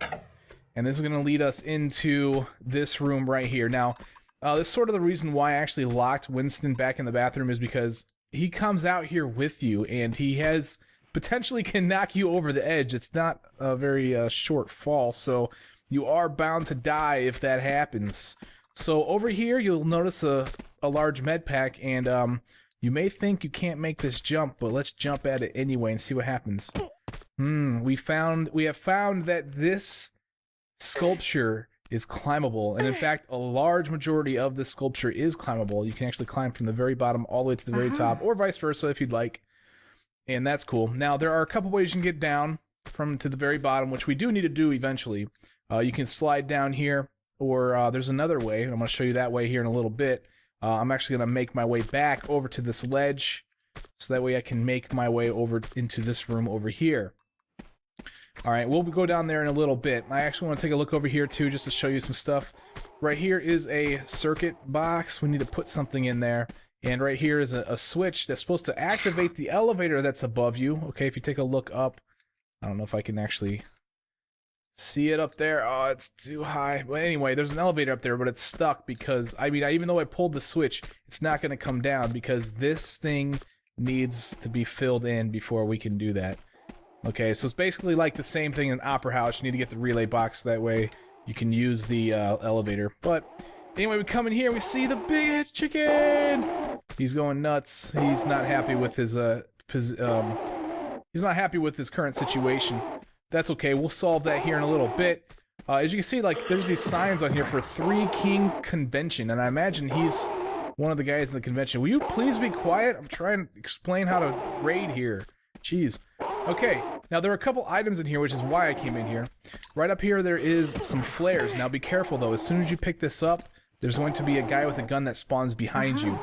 And this is going to lead us into this room right here. Now, this is sort of the reason why I actually locked Winston back in the bathroom is because he comes out here with you, and he has potentially can knock you over the edge. It's not a very short fall, so you are bound to die if that happens. So over here, you'll notice a large med pack, and you may think you can't make this jump, but let's jump at it anyway and see what happens. We have found that this sculpture is climbable. And in fact, a large majority of this sculpture is climbable. You can actually climb from the very bottom all the way to the very top, or vice versa if you'd like. And that's cool. Now, there are a couple ways you can get down from to the very bottom, which we do need to do eventually. You can slide down here, or there's another way. I'm going to show you that way here in a little bit. I'm actually going to make my way back over to this ledge, so that way I can make my way over into this room over here. Alright, we'll go down there in a little bit. I actually want to take a look over here too, just to show you some stuff. Right here is a circuit box. We need to put something in there. And right here is a switch that's supposed to activate the elevator that's above you. Okay, if you take a look up, I don't know if I can actually see it up there. Oh, it's too high. But anyway, there's an elevator up there, but it's stuck because, I mean, even though I pulled the switch, it's not going to come down because this thing needs to be filled in before we can do that. Okay, so it's basically like the same thing in Opera House. You need to get the relay box, that way you can use the elevator. But anyway, we come in here, we see the big chicken! He's going nuts. He's not happy with his, he's not happy with his current situation. That's okay, we'll solve that here in a little bit. As you can see, like, there's these signs on here for Three Kings Convention, and I imagine he's one of the guys in the convention. Will you please be quiet? I'm trying to explain how to raid here. Jeez. Okay, now there are a couple items in here, which is why I came in here. Right up here, there is some flares. Now be careful, though. As soon as you pick this up, there's going to be a guy with a gun that spawns behind you.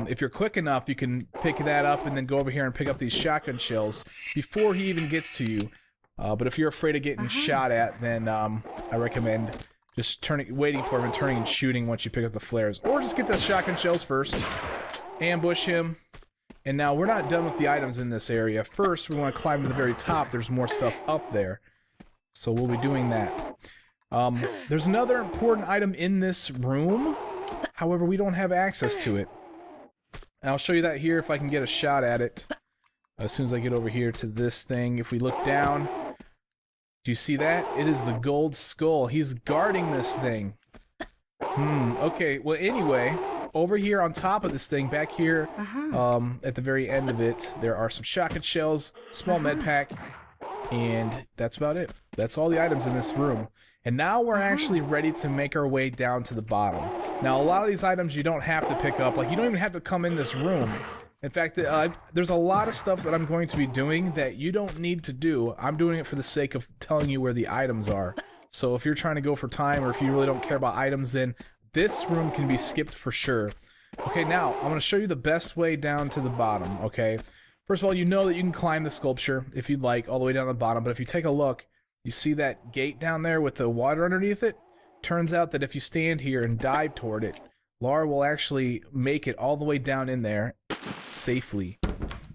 If you're quick enough, you can pick that up and then go over here and pick up these shotgun shells before he even gets to you. But if you're afraid of getting shot at, then I recommend just waiting for him and turning and shooting once you pick up the flares. Or just get the shotgun shells first, ambush him. And now we're not done with the items in this area. First, we want to climb to the very top. There's more stuff up there. So we'll be doing that. There's another important item in this room. However, we don't have access to it. And I'll show you that here if I can get a shot at it. As soon as I get over here to this thing. If we look down, do you see that? It is the gold skull. He's guarding this thing. Okay, well anyway, over here on top of this thing, back here, at the very end of it, there are some shotgun shells, small med pack, and that's about it. That's all the items in this room. And now we're actually ready to make our way down to the bottom. Now, a lot of these items you don't have to pick up. Like, you don't even have to come in this room. In fact, there's a lot of stuff that I'm going to be doing that you don't need to do. I'm doing it for the sake of telling you where the items are. So if you're trying to go for time, or if you really don't care about items, then this room can be skipped for sure. Okay, now, I'm going to show you the best way down to the bottom, okay? First of all, you know that you can climb the sculpture, if you'd like, all the way down the bottom. But if you take a look, you see that gate down there with the water underneath it? Turns out that if you stand here and dive toward it, Laura will actually make it all the way down in there safely.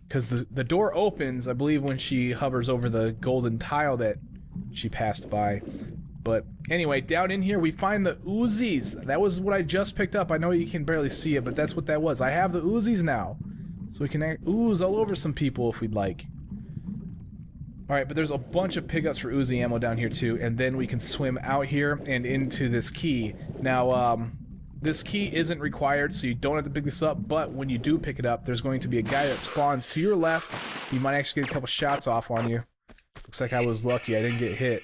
Because the door opens, I believe, when she hovers over the golden tile that she passed by. But anyway, down in here we find the Uzis. That was what I just picked up. I know you can barely see it, but that's what that was. I have the Uzis now. So we can ooze all over some people if we'd like. Alright, but there's a bunch of pickups for Uzi ammo down here too, and then we can swim out here and into this key. Now, this key isn't required, so you don't have to pick this up, but when you do pick it up, there's going to be a guy that spawns to your left. He might actually get a couple shots off on you. Looks like I was lucky, I didn't get hit.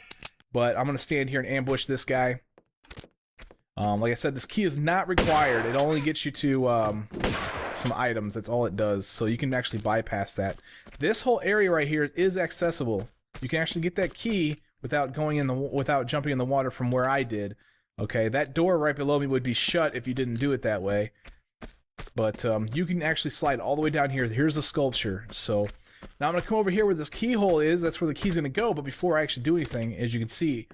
But I'm going to stand here and ambush this guy. Like I said, this key is not required. It only gets you to some items. That's all it does. So you can actually bypass that. This whole area right here is accessible. You can actually get that key without jumping in the water from where I did. Okay, that door right below me would be shut if you didn't do it that way. But you can actually slide all the way down here. Here's the sculpture. So now I'm going to come over here where this keyhole is. That's where the key's going to go. But before I actually do anything, as you can see,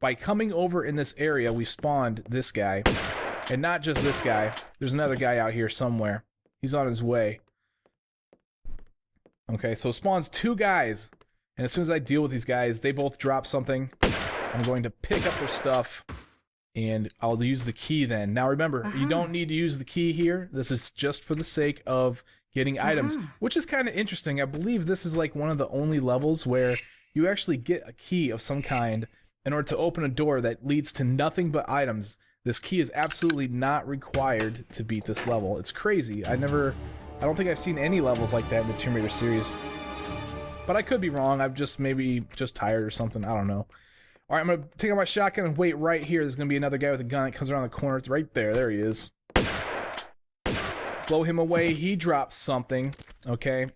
by coming over in this area, we spawned this guy. And not just this guy. There's another guy out here somewhere. He's on his way. Okay, so it spawns two guys. And as soon as I deal with these guys, they both drop something. I'm going to pick up their stuff. And I'll use the key then. Now remember, you don't need to use the key here. This is just for the sake of getting items. Which is kind of interesting. I believe this is like one of the only levels where you actually get a key of some kind in order to open a door that leads to nothing but items. This key is absolutely not required to beat this level. It's crazy. I don't think I've seen any levels like that in the Tomb Raider series. But I could be wrong. I'm maybe just tired or something. I don't know. All right, I'm gonna take out my shotgun and wait right here. There's gonna be another guy with a gun that comes around the corner. It's right there. There he is. Blow him away. He drops something. Okay,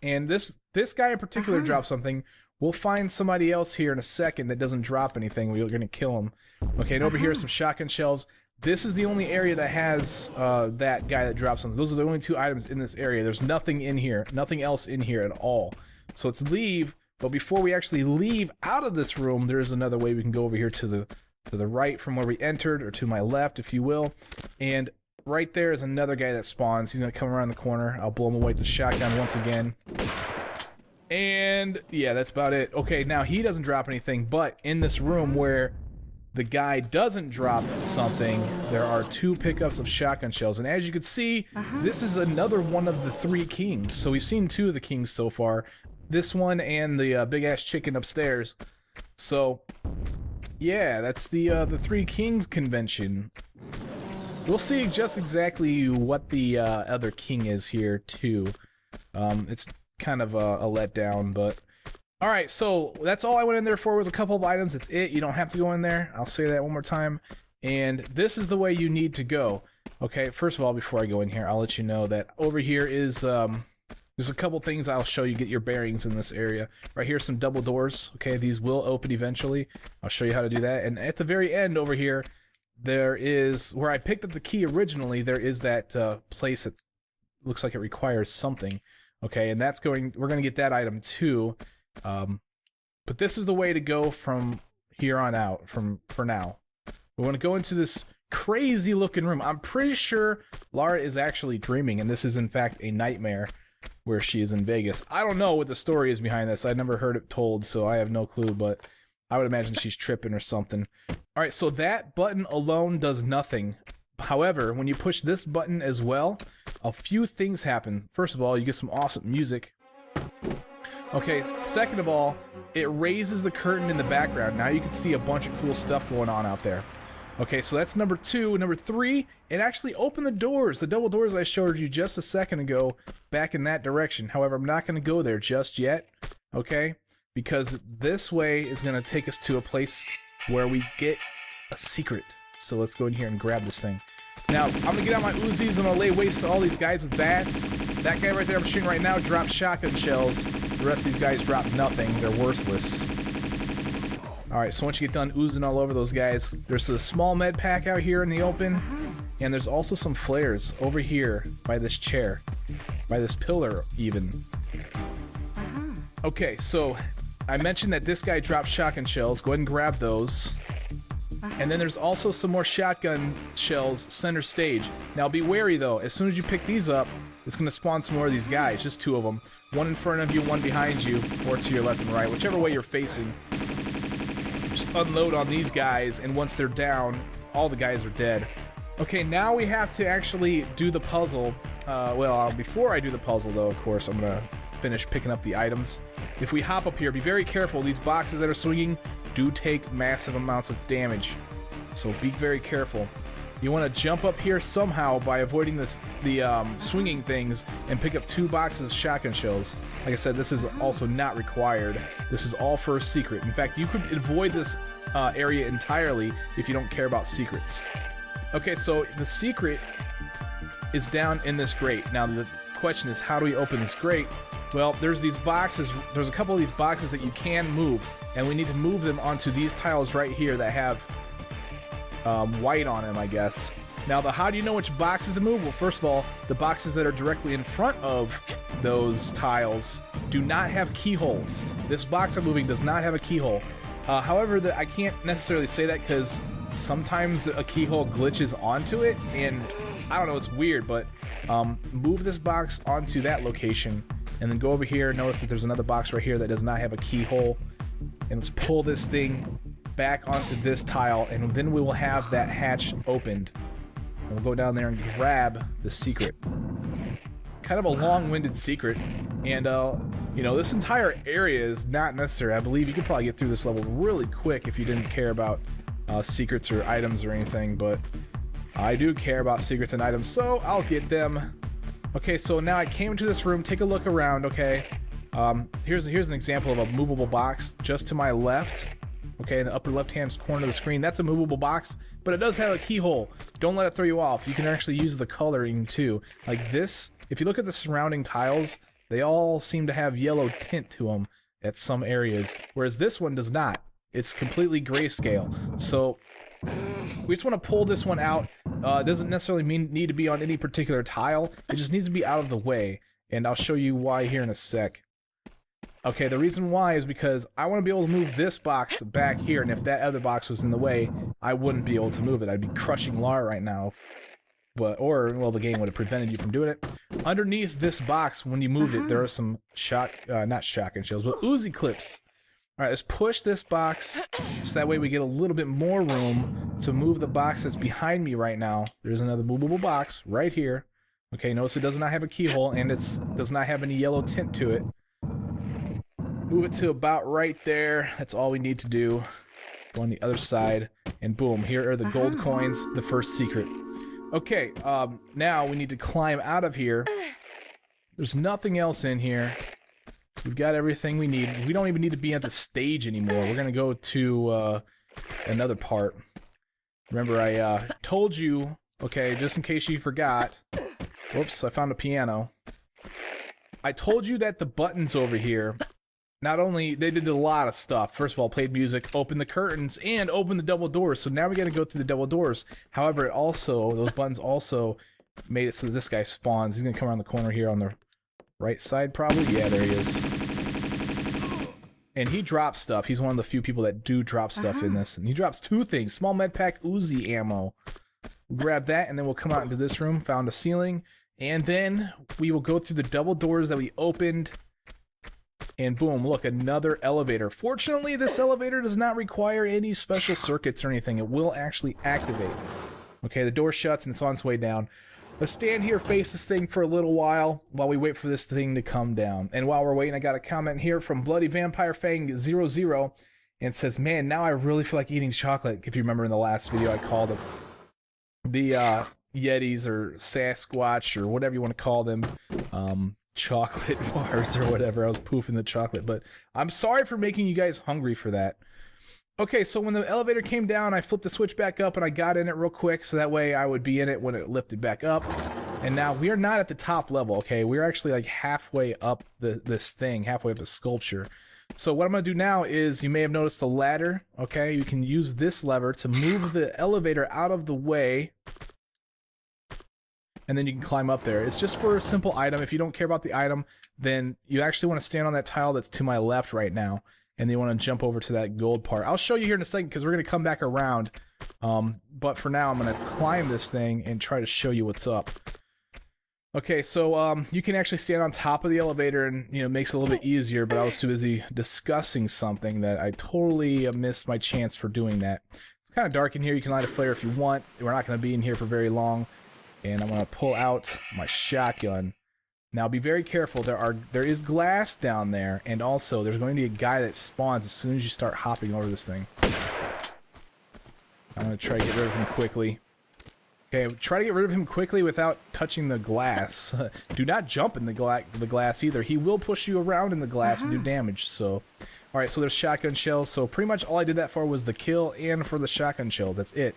and this guy in particular drops something. We'll find somebody else here in a second that doesn't drop anything. We're gonna kill him. Okay, and over here are some shotgun shells. This is the only area that has that guy that drops something. Those are the only 2 items in this area. There's nothing in here, nothing else in here at all. So let's leave. But before we actually leave out of this room, there is another way we can go over here to the right from where we entered, or to my left, if you will. And right there is another guy that spawns. He's gonna come around the corner. I'll blow him away with the shotgun once again. And yeah, that's about it. Okay, now he doesn't drop anything, but in this room where the guy doesn't drop something, there are 2 pickups of shotgun shells. And as you can see, this is another one of the 3 kings. So we've seen 2 of the kings so far. This one and the big-ass chicken upstairs. So, yeah, that's the 3 kings convention. We'll see just exactly what the other king is here, too. It's kind of a letdown, but... Alright, so that's all I went in there for, was a couple of items. It's it. You don't have to go in there. I'll say that one more time. And this is the way you need to go. Okay, first of all, before I go in here, I'll let you know that over here is... there's a couple things I'll show you, get your bearings in this area. Right here, some double doors. Okay, these will open eventually. I'll show you how to do that. And at the very end over here, there is, where I picked up the key originally, there is that place that looks like it requires something. Okay, and that's going, we're going to get that item too. But this is the way to go from here on out, for now. We want to go into this crazy looking room. I'm pretty sure Lara is actually dreaming, and this is in fact a nightmare where she is in Vegas. I don't know what the story is behind this. I've never heard it told, so I have no clue, but I would imagine she's tripping or something. Alright, so that button alone does nothing. However, when you push this button as well, a few things happen. First of all, you get some awesome music. Okay, second of all, it raises the curtain in the background. Now you can see a bunch of cool stuff going on out there. Okay, so that's number 2. Number 3, it actually opened the doors, the double doors I showed you just a second ago, back in that direction. However, I'm not going to go there just yet, okay? Because this way is going to take us to a place where we get a secret. So let's go in here and grab this thing. Now, I'm going to get out my Uzis and I'll lay waste to all these guys with bats. That guy right there I'm shooting right now dropped shotgun shells. The rest of these guys drop nothing. They're worthless. Alright, so once you get done oozing all over those guys, there's a small med pack out here in the open, and there's also some flares over here by this chair, by this pillar even. Okay, so I mentioned that this guy dropped shotgun shells. Go ahead and grab those. And then there's also some more shotgun shells center stage. Now be wary though, as soon as you pick these up, it's going to spawn some more of these guys, just 2 of them. One in front of you, one behind you, or to your left and right, whichever way you're facing. Just unload on these guys, and once they're down, all the guys are dead. Okay, now we have to actually do the puzzle. Before I do the puzzle though, of course, I'm going to finish picking up the items. If we hop up here, be very careful. These boxes that are swinging do take massive amounts of damage, so be very careful. You want to jump up here somehow by avoiding the swinging things and pick up 2 boxes of shotgun shells. Like I said, this is also not required. This is all for a secret. In fact, you could avoid this area entirely if you don't care about secrets. Okay, so the secret is down in this grate. Now the question is, how do we open this grate? Well, there's these boxes. There's a couple of these boxes that you can move, and we need to move them onto these tiles right here that have white on them, I guess. Now, how do you know which boxes to move? Well, first of all, the boxes that are directly in front of those tiles do not have keyholes. This box I'm moving does not have a keyhole. However, I can't necessarily say that because sometimes a keyhole glitches onto it, and I don't know, it's weird, but move this box onto that location, and then go over here. Notice that there's another box right here that does not have a keyhole, and let's pull this thing back onto this tile, and then we will have that hatch opened. And we'll go down there and grab the secret. Kind of a long-winded secret, and you know, this entire area is not necessary. I believe you could probably get through this level really quick if you didn't care about secrets or items or anything, but I do care about secrets and items, so I'll get them. Okay, so now I came into this room. Take a look around, okay? Here's an example of a movable box just to my left. okay, in the upper left-hand corner of the screen. That's a movable box, but it does have a keyhole. Don't let it throw you off. You can actually use the coloring too. Like this, if you look at the surrounding tiles, they all seem to have yellow tint to them at some areas, whereas this one does not. It's completely grayscale. So we just want to pull this one out. It doesn't necessarily need to be on any particular tile. It just needs to be out of the way, and I'll show you why here in a sec. Okay, the reason why is because I want to be able to move this box back here, and if that other box was in the way, I wouldn't be able to move it. I'd be crushing Lara right now. Well, the game would have prevented you from doing it. Underneath this box, when you moved it, there are some not shotgun shells, but Uzi clips. Alright, let's push this box, so that way we get a little bit more room to move the box that's behind me right now. There's another movable box right here. Okay, notice it does not have a keyhole, and it does not have any yellow tint to it. Move it to about right there. That's all we need to do. Go on the other side, and boom, here are the gold coins, the first secret. Okay, now we need to climb out of here. There's nothing else in here. We've got everything we need. We don't even need to be at the stage anymore. We're gonna go to another part. Remember, I told you, okay, just in case you forgot. Whoops, I found a piano. I told you that the buttons over here, not only, they did a lot of stuff. First of all, played music, opened the curtains, and opened the double doors. So now we gotta go through the double doors. However, it also, those buttons also made it so that this guy spawns. He's gonna come around the corner here on the right side, probably? Yeah, there he is. And he drops stuff. He's one of the few people that do drop stuff in this. And he drops two things. Small med pack, Uzi ammo. We'll grab that, and then we'll come out into this room, found a ceiling, and then we will go through the double doors that we opened. And boom, look, another elevator. Fortunately, this elevator does not require any special circuits or anything. It will actually activate. Okay, the door shuts and it's on its way down. Let's stand here, face this thing for a little while we wait for this thing to come down. And while we're waiting, I got a comment here from Bloody Vampire Fang 00, and it says, man, now I really feel like eating chocolate. If you remember in the last video, I called them the Yetis or Sasquatch or whatever you want to call them. Chocolate bars or whatever. I was poofing the chocolate, but I'm sorry for making you guys hungry for that. Okay, so when the elevator came down, I flipped the switch back up and I got in it real quick so that way I would be in it when it lifted back up. And now we are not at the top level, okay? We're actually like halfway up this thing, halfway up the sculpture. So what I'm going to do now is, you may have noticed the ladder, okay? You can use this lever to move the elevator out of the way, and then you can climb up there. It's just for a simple item. If you don't care about the item, then you actually want to stand on that tile that's to my left right now, and then you want to jump over to that gold part. I'll show you here in a second because we're going to come back around. But for now, I'm going to climb this thing and try to show you what's up. Okay, so you can actually stand on top of the elevator, and it makes it a little bit easier, but I was too busy discussing something that I totally missed my chance for doing that. It's kind of dark in here. You can light a flare if you want. We're not going to be in here for very long. And I'm going to pull out my shotgun. Now be very careful. There is glass down there, and also there's going to be a guy that spawns as soon as you start hopping over this thing. I'm going to try to get rid of him quickly. Okay, try to get rid of him quickly without touching the glass. Do not jump in the glass either. He will push you around in the glass and do damage. So, alright, so there's shotgun shells. So pretty much all I did that for was the kill and for the shotgun shells. That's it.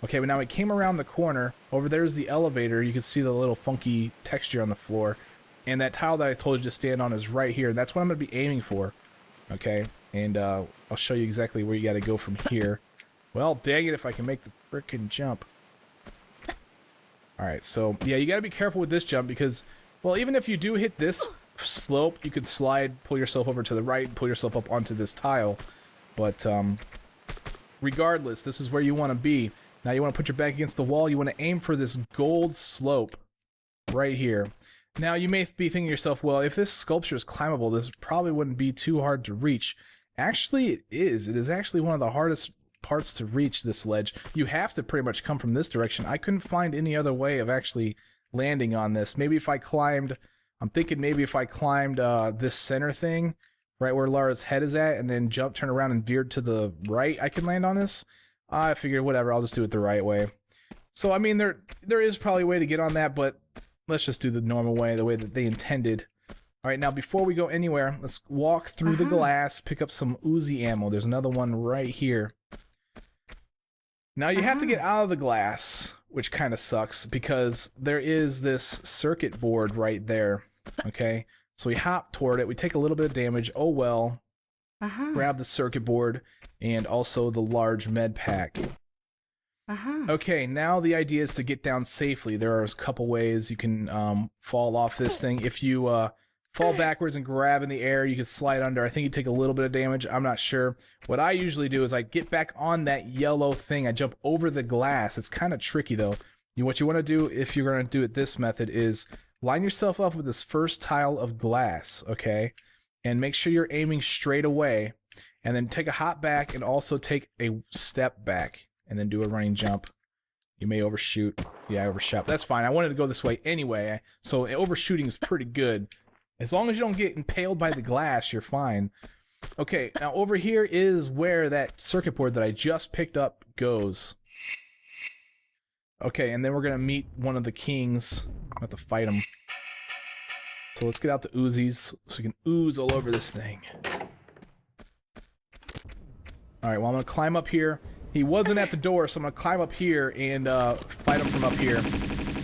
Okay, but now it came around the corner. Over there's the elevator. You can see the little funky texture on the floor. And that tile that I told you to stand on is right here. That's what I'm going to be aiming for. Okay, and I'll show you exactly where you got to go from here. Well, dang it if I can make the frickin' jump. Alright, so, yeah, you got to be careful with this jump because, well, even if you do hit this slope, you could slide, pull yourself over to the right, pull yourself up onto this tile. But, regardless, this is where you want to be. Now you want to put your back against the wall. You want to aim for this gold slope right here. Now you may be thinking to yourself, well, if this sculpture is climbable, this probably wouldn't be too hard to reach. Actually, it is. It is actually one of the hardest parts to reach, this ledge. You have to pretty much come from this direction. I couldn't find any other way of actually landing on this. Maybe if I climbed, I'm thinking maybe if I climbed this center thing, right where Lara's head is at, and then jumped, turn around, and veered to the right, I can land on this. I figured, whatever, I'll just do it the right way. So, I mean, there is probably a way to get on that, but let's just do the normal way, the way that they intended. All right, now before we go anywhere, let's walk through the glass, pick up some Uzi ammo. There's another one right here. Now you have to get out of the glass, which kind of sucks because there is this circuit board right there. Okay, so we hop toward it. We take a little bit of damage. Oh well. Grab the circuit board and also the large med pack. Okay, now the idea is to get down safely. There are a couple ways you can fall off this thing. If you fall backwards and grab in the air, you can slide under. I think you take a little bit of damage. I'm not sure. What I usually do is I get back on that yellow thing. I jump over the glass. It's kind of tricky though. What you want to do if you're going to do it this method is line yourself up with this first tile of glass, okay? And make sure you're aiming straight away. And then take a hop back and also take a step back. And then do a running jump. You may overshoot. Yeah, I overshot. That's fine. I wanted to go this way anyway. So overshooting is pretty good. As long as you don't get impaled by the glass, you're fine. Okay, now over here is where that circuit board that I just picked up goes. Okay, and then we're going to meet one of the kings. I have to fight him. So let's get out the Uzis so we can ooze all over this thing. Alright, well I'm going to climb up here. He wasn't at the door, so I'm going to climb up here and fight him from up here.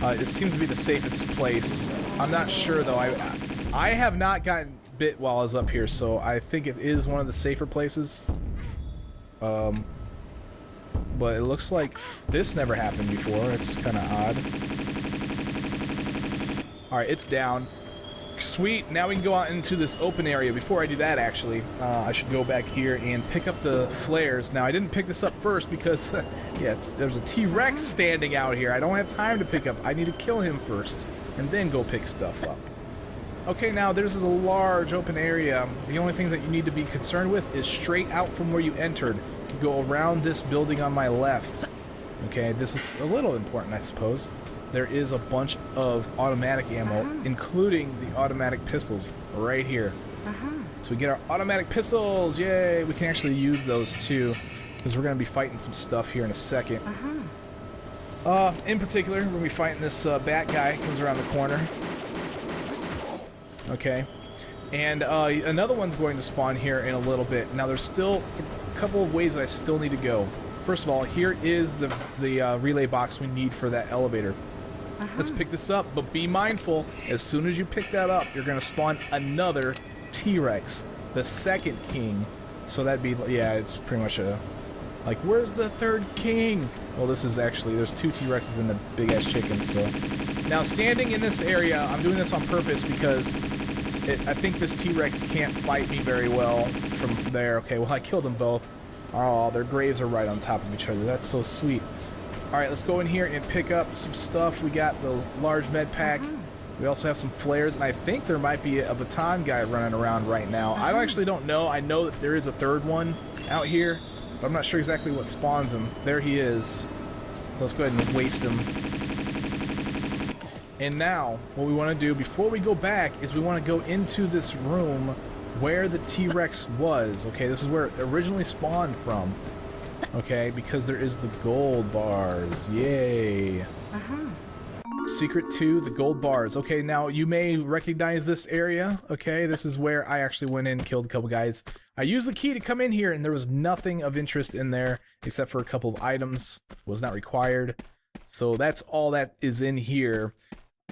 It seems to be the safest place. I'm not sure though. I have not gotten bit while I was up here, so I think it is one of the safer places. But it looks like this never happened before. It's kind of odd. Alright, it's down. Sweet, now we can go out into this open area. Before I do that, actually, I should go back here and pick up the flares. Now, I didn't pick this up first because, yeah, there's a T-Rex standing out here. I don't have time to pick up. I need to kill him first and then go pick stuff up. Okay, now there's a large open area. The only thing that you need to be concerned with is straight out from where you entered. You go around this building on my left. Okay, this is a little important, I suppose. There is a bunch of automatic ammo, including the automatic pistols right here. So we get our automatic pistols, yay! We can actually use those too, because we're going to be fighting some stuff here in a second. In particular, we're going to be fighting this bat guy, comes around the corner. Okay. And another one's going to spawn here in a little bit. Now there's still a couple of ways that I still need to go. First of all, here is the relay box we need for that elevator. Let's pick this up, but be mindful, as soon as you pick that up, you're going to spawn another T-Rex, the second king. So that'd be, yeah, it's pretty much a, like, where's the third king? Well, this is actually, there's two T-Rexes and a big-ass chicken, so. Now, standing in this area, I'm doing this on purpose because I think this T-Rex can't fight me very well from there. Okay, well, I killed them both. Oh, their graves are right on top of each other. That's so sweet. Alright, let's go in here and pick up some stuff. We got the large med pack. We also have some flares, and I think there might be a baton guy running around right now. I actually don't know. I know that there is a third one out here, but I'm not sure exactly what spawns him. There he is. Let's go ahead and waste him. And now, what we want to do before we go back is we want to go into this room where the T-Rex was. Okay, this is where it originally spawned from. Okay, because there is the gold bars. Yay. Secret 2, the gold bars. Okay, now you may recognize this area. Okay, this is where I actually went in and killed a couple guys. I used the key to come in here, and there was nothing of interest in there except for a couple of items. Was not required. So that's all that is in here.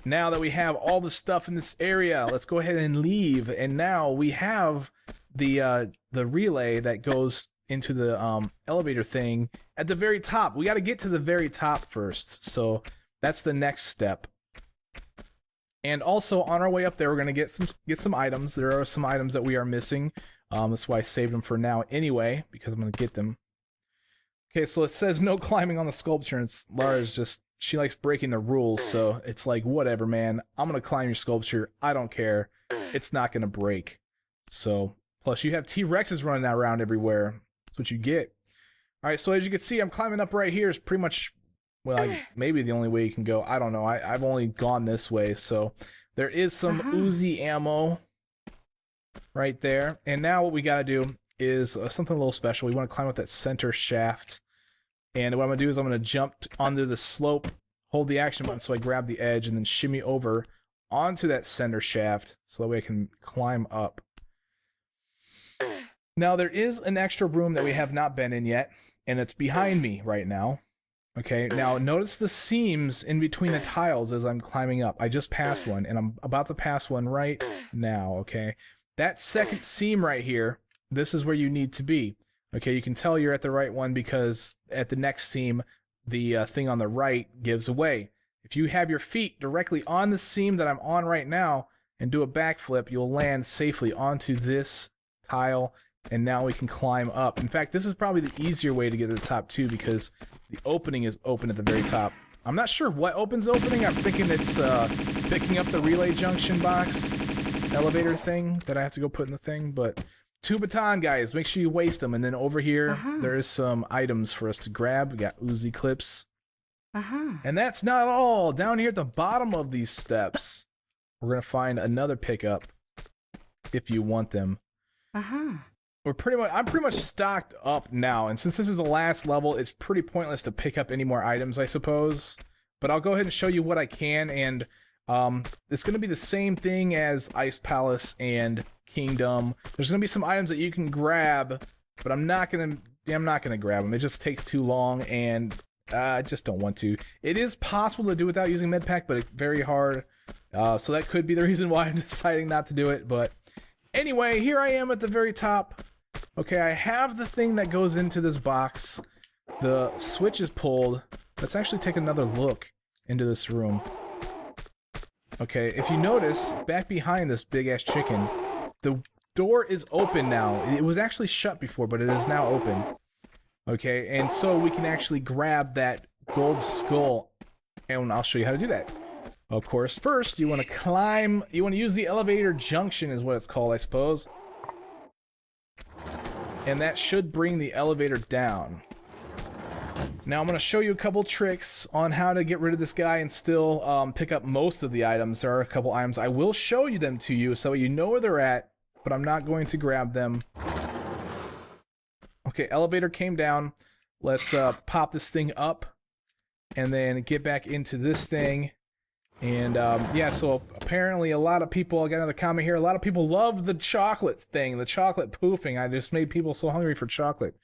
Now that we have all the stuff in this area, let's go ahead and leave. And now we have the relay that goes into the elevator thing at the very top. We got to get to the very top first, so that's the next step. And also on our way up there, we're gonna get some items. There are some items that we are missing. That's why I saved them for now anyway, because I'm gonna get them. Okay, so it says no climbing on the sculpture, and Lara's just, she likes breaking the rules, so it's like, whatever, man. I'm gonna climb your sculpture. I don't care. It's not gonna break. So, plus you have T-Rexes running around everywhere. That's what you get. Alright, so as you can see, I'm climbing up right here. Is pretty much, well, maybe the only way you can go. I don't know. I've only gone this way, so there is some Uzi ammo right there. And now what we gotta do is something a little special. We want to climb up that center shaft. And what I'm gonna do is I'm gonna jump onto the slope, hold the action button so I grab the edge, and then shimmy over onto that center shaft so that way I can climb up. Now, there is an extra room that we have not been in yet, and it's behind me right now. Okay, now notice the seams in between the tiles as I'm climbing up. I just passed one, and I'm about to pass one right now, okay? That second seam right here, this is where you need to be. Okay, you can tell you're at the right one because at the next seam, the thing on the right gives away. If you have your feet directly on the seam that I'm on right now and do a backflip, you'll land safely onto this tile, and now we can climb up. In fact, this is probably the easier way to get to the top too because the opening is open at the very top. I'm not sure what opens opening. I'm thinking it's picking up the relay junction box elevator thing that I have to go put in the thing, but two baton, guys. Make sure you waste them. And then over here, there's some items for us to grab. We got Uzi clips. And that's not all. Down here at the bottom of these steps, we're going to find another pickup if you want them. I'm pretty much stocked up now. And since this is the last level, it's pretty pointless to pick up any more items, I suppose. But I'll go ahead and show you what I can. And it's going to be the same thing as Ice Palace and Kingdom. There's going to be some items that you can grab, but I'm not going to grab them. It just takes too long, and I just don't want to. It is possible to do without using medpack, but it's very hard. So that could be the reason why I'm deciding not to do it. But anyway, here I am at the very top. Okay, I have the thing that goes into this box. The switch is pulled. Let's actually take another look into this room. Okay, if you notice, back behind this big-ass chicken, the door is open now. It was actually shut before, but it is now open. Okay, and so we can actually grab that gold skull, and I'll show you how to do that. Of course, first, you want to climb, you want to use the elevator junction is what it's called, I suppose. And that should bring the elevator down. Now I'm going to show you a couple tricks on how to get rid of this guy and still pick up most of the items. There are a couple items. I will show you them to you so you know where they're at, but I'm not going to grab them. Okay, elevator came down. Let's pop this thing up and then get back into this thing. And yeah, so apparently a lot of people, I got another comment here, a lot of people love the chocolate thing, the chocolate poofing. I just made people so hungry for chocolate.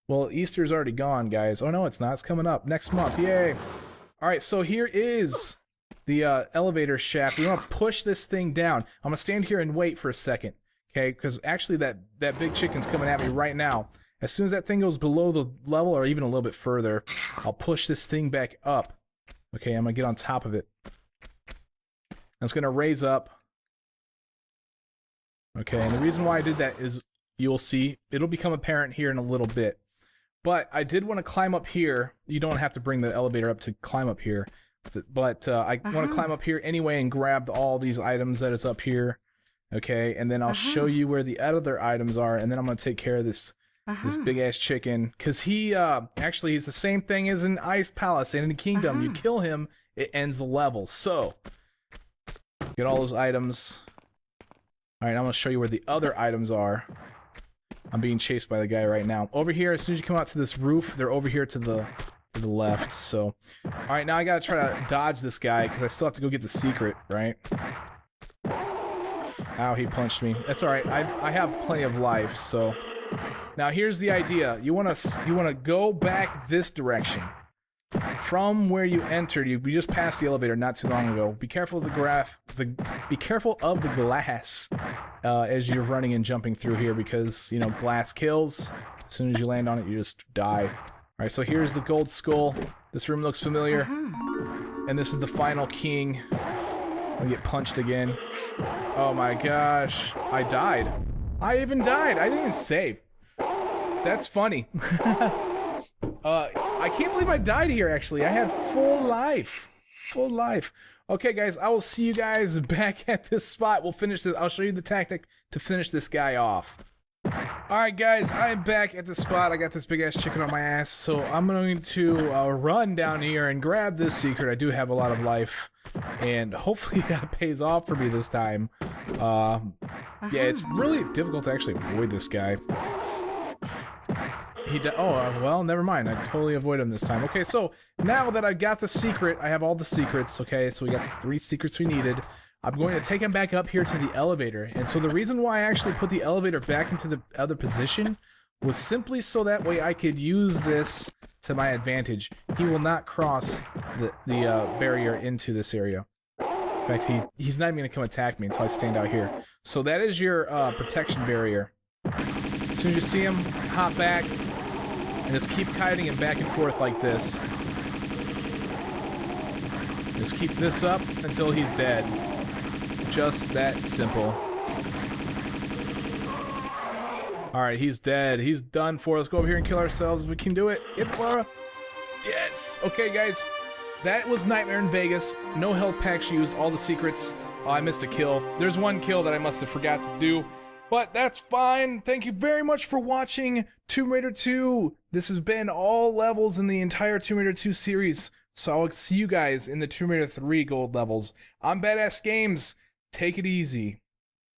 Well, Easter's already gone, guys. Oh, no, it's not. It's coming up next month. Yay. All right, so here is the elevator shaft. We want to push this thing down. I'm going to stand here and wait for a second, okay? Because actually that big chicken's coming at me right now. As soon as that thing goes below the level or even a little bit further, I'll push this thing back up. Okay, I'm going to get on top of it. And it's going to raise up. Okay, and the reason why I did that is you'll see. It'll become apparent here in a little bit. But I did want to climb up here. You don't have to bring the elevator up to climb up here. But I want to climb up here anyway and grab all these items that is up here. Okay, and then I'll show you where the other items are, and then I'm going to take care of this big-ass chicken. Because he, actually, he's the same thing as in Ice Palace and in Kingdom. You kill him, it ends the level. So, get all those items. Alright, I'm going to show you where the other items are. I'm being chased by the guy right now. Over here, as soon as you come out to this roof, they're over here to the left. So, all right, now I gotta try to dodge this guy because I still have to go get the secret, right? Ow, he punched me. That's all right. I have plenty of life. So, now here's the idea. You wanna go back this direction from where you entered. We just passed the elevator not too long ago. Be careful of be careful of the glass. As you're running and jumping through here because, you know, glass kills. As soon as you land on it, you just die. Alright, so here's the gold skull. This room looks familiar. And this is the final king. I get punched again. Oh my gosh. I died. I even died. I didn't even save. That's funny. I can't believe I died here, actually. I had full life. Full life. Okay, guys, I will see you guys back at this spot. We'll finish this. I'll show you the tactic to finish this guy off. Alright, guys, I'm back at the spot. I got this big-ass chicken on my ass, so I'm going to run down here and grab this secret. I do have a lot of life, and hopefully that pays off for me this time. Yeah, it's really difficult to actually avoid this guy. Well, never mind. I totally avoided him this time. Okay, so now that I got the secret, I have all the secrets. Okay, so we got the 3 secrets we needed. I'm going to take him back up here to the elevator. And so the reason why I actually put the elevator back into the other position was simply so that way I could use this to my advantage. He will not cross the barrier into this area. In fact, he's not even going to come attack me until I stand out here. So that is your protection barrier. As soon as you see him, hop back, and just keep kiting him back and forth like this. Just keep this up until he's dead. Just that simple. Alright, he's dead. He's done for. Let's go over here and kill ourselves. We can do it. Get Laura. Yes! Okay, guys. That was Nightmare in Vegas. No health packs used. All the secrets. Oh, I missed a kill. There's one kill that I must have forgot to do. But that's fine. Thank you very much for watching Tomb Raider 2. This has been all levels in the entire Tomb Raider 2 series. So I'll see you guys in the Tomb Raider 3 gold levels. I'm Badass Games. Take it easy.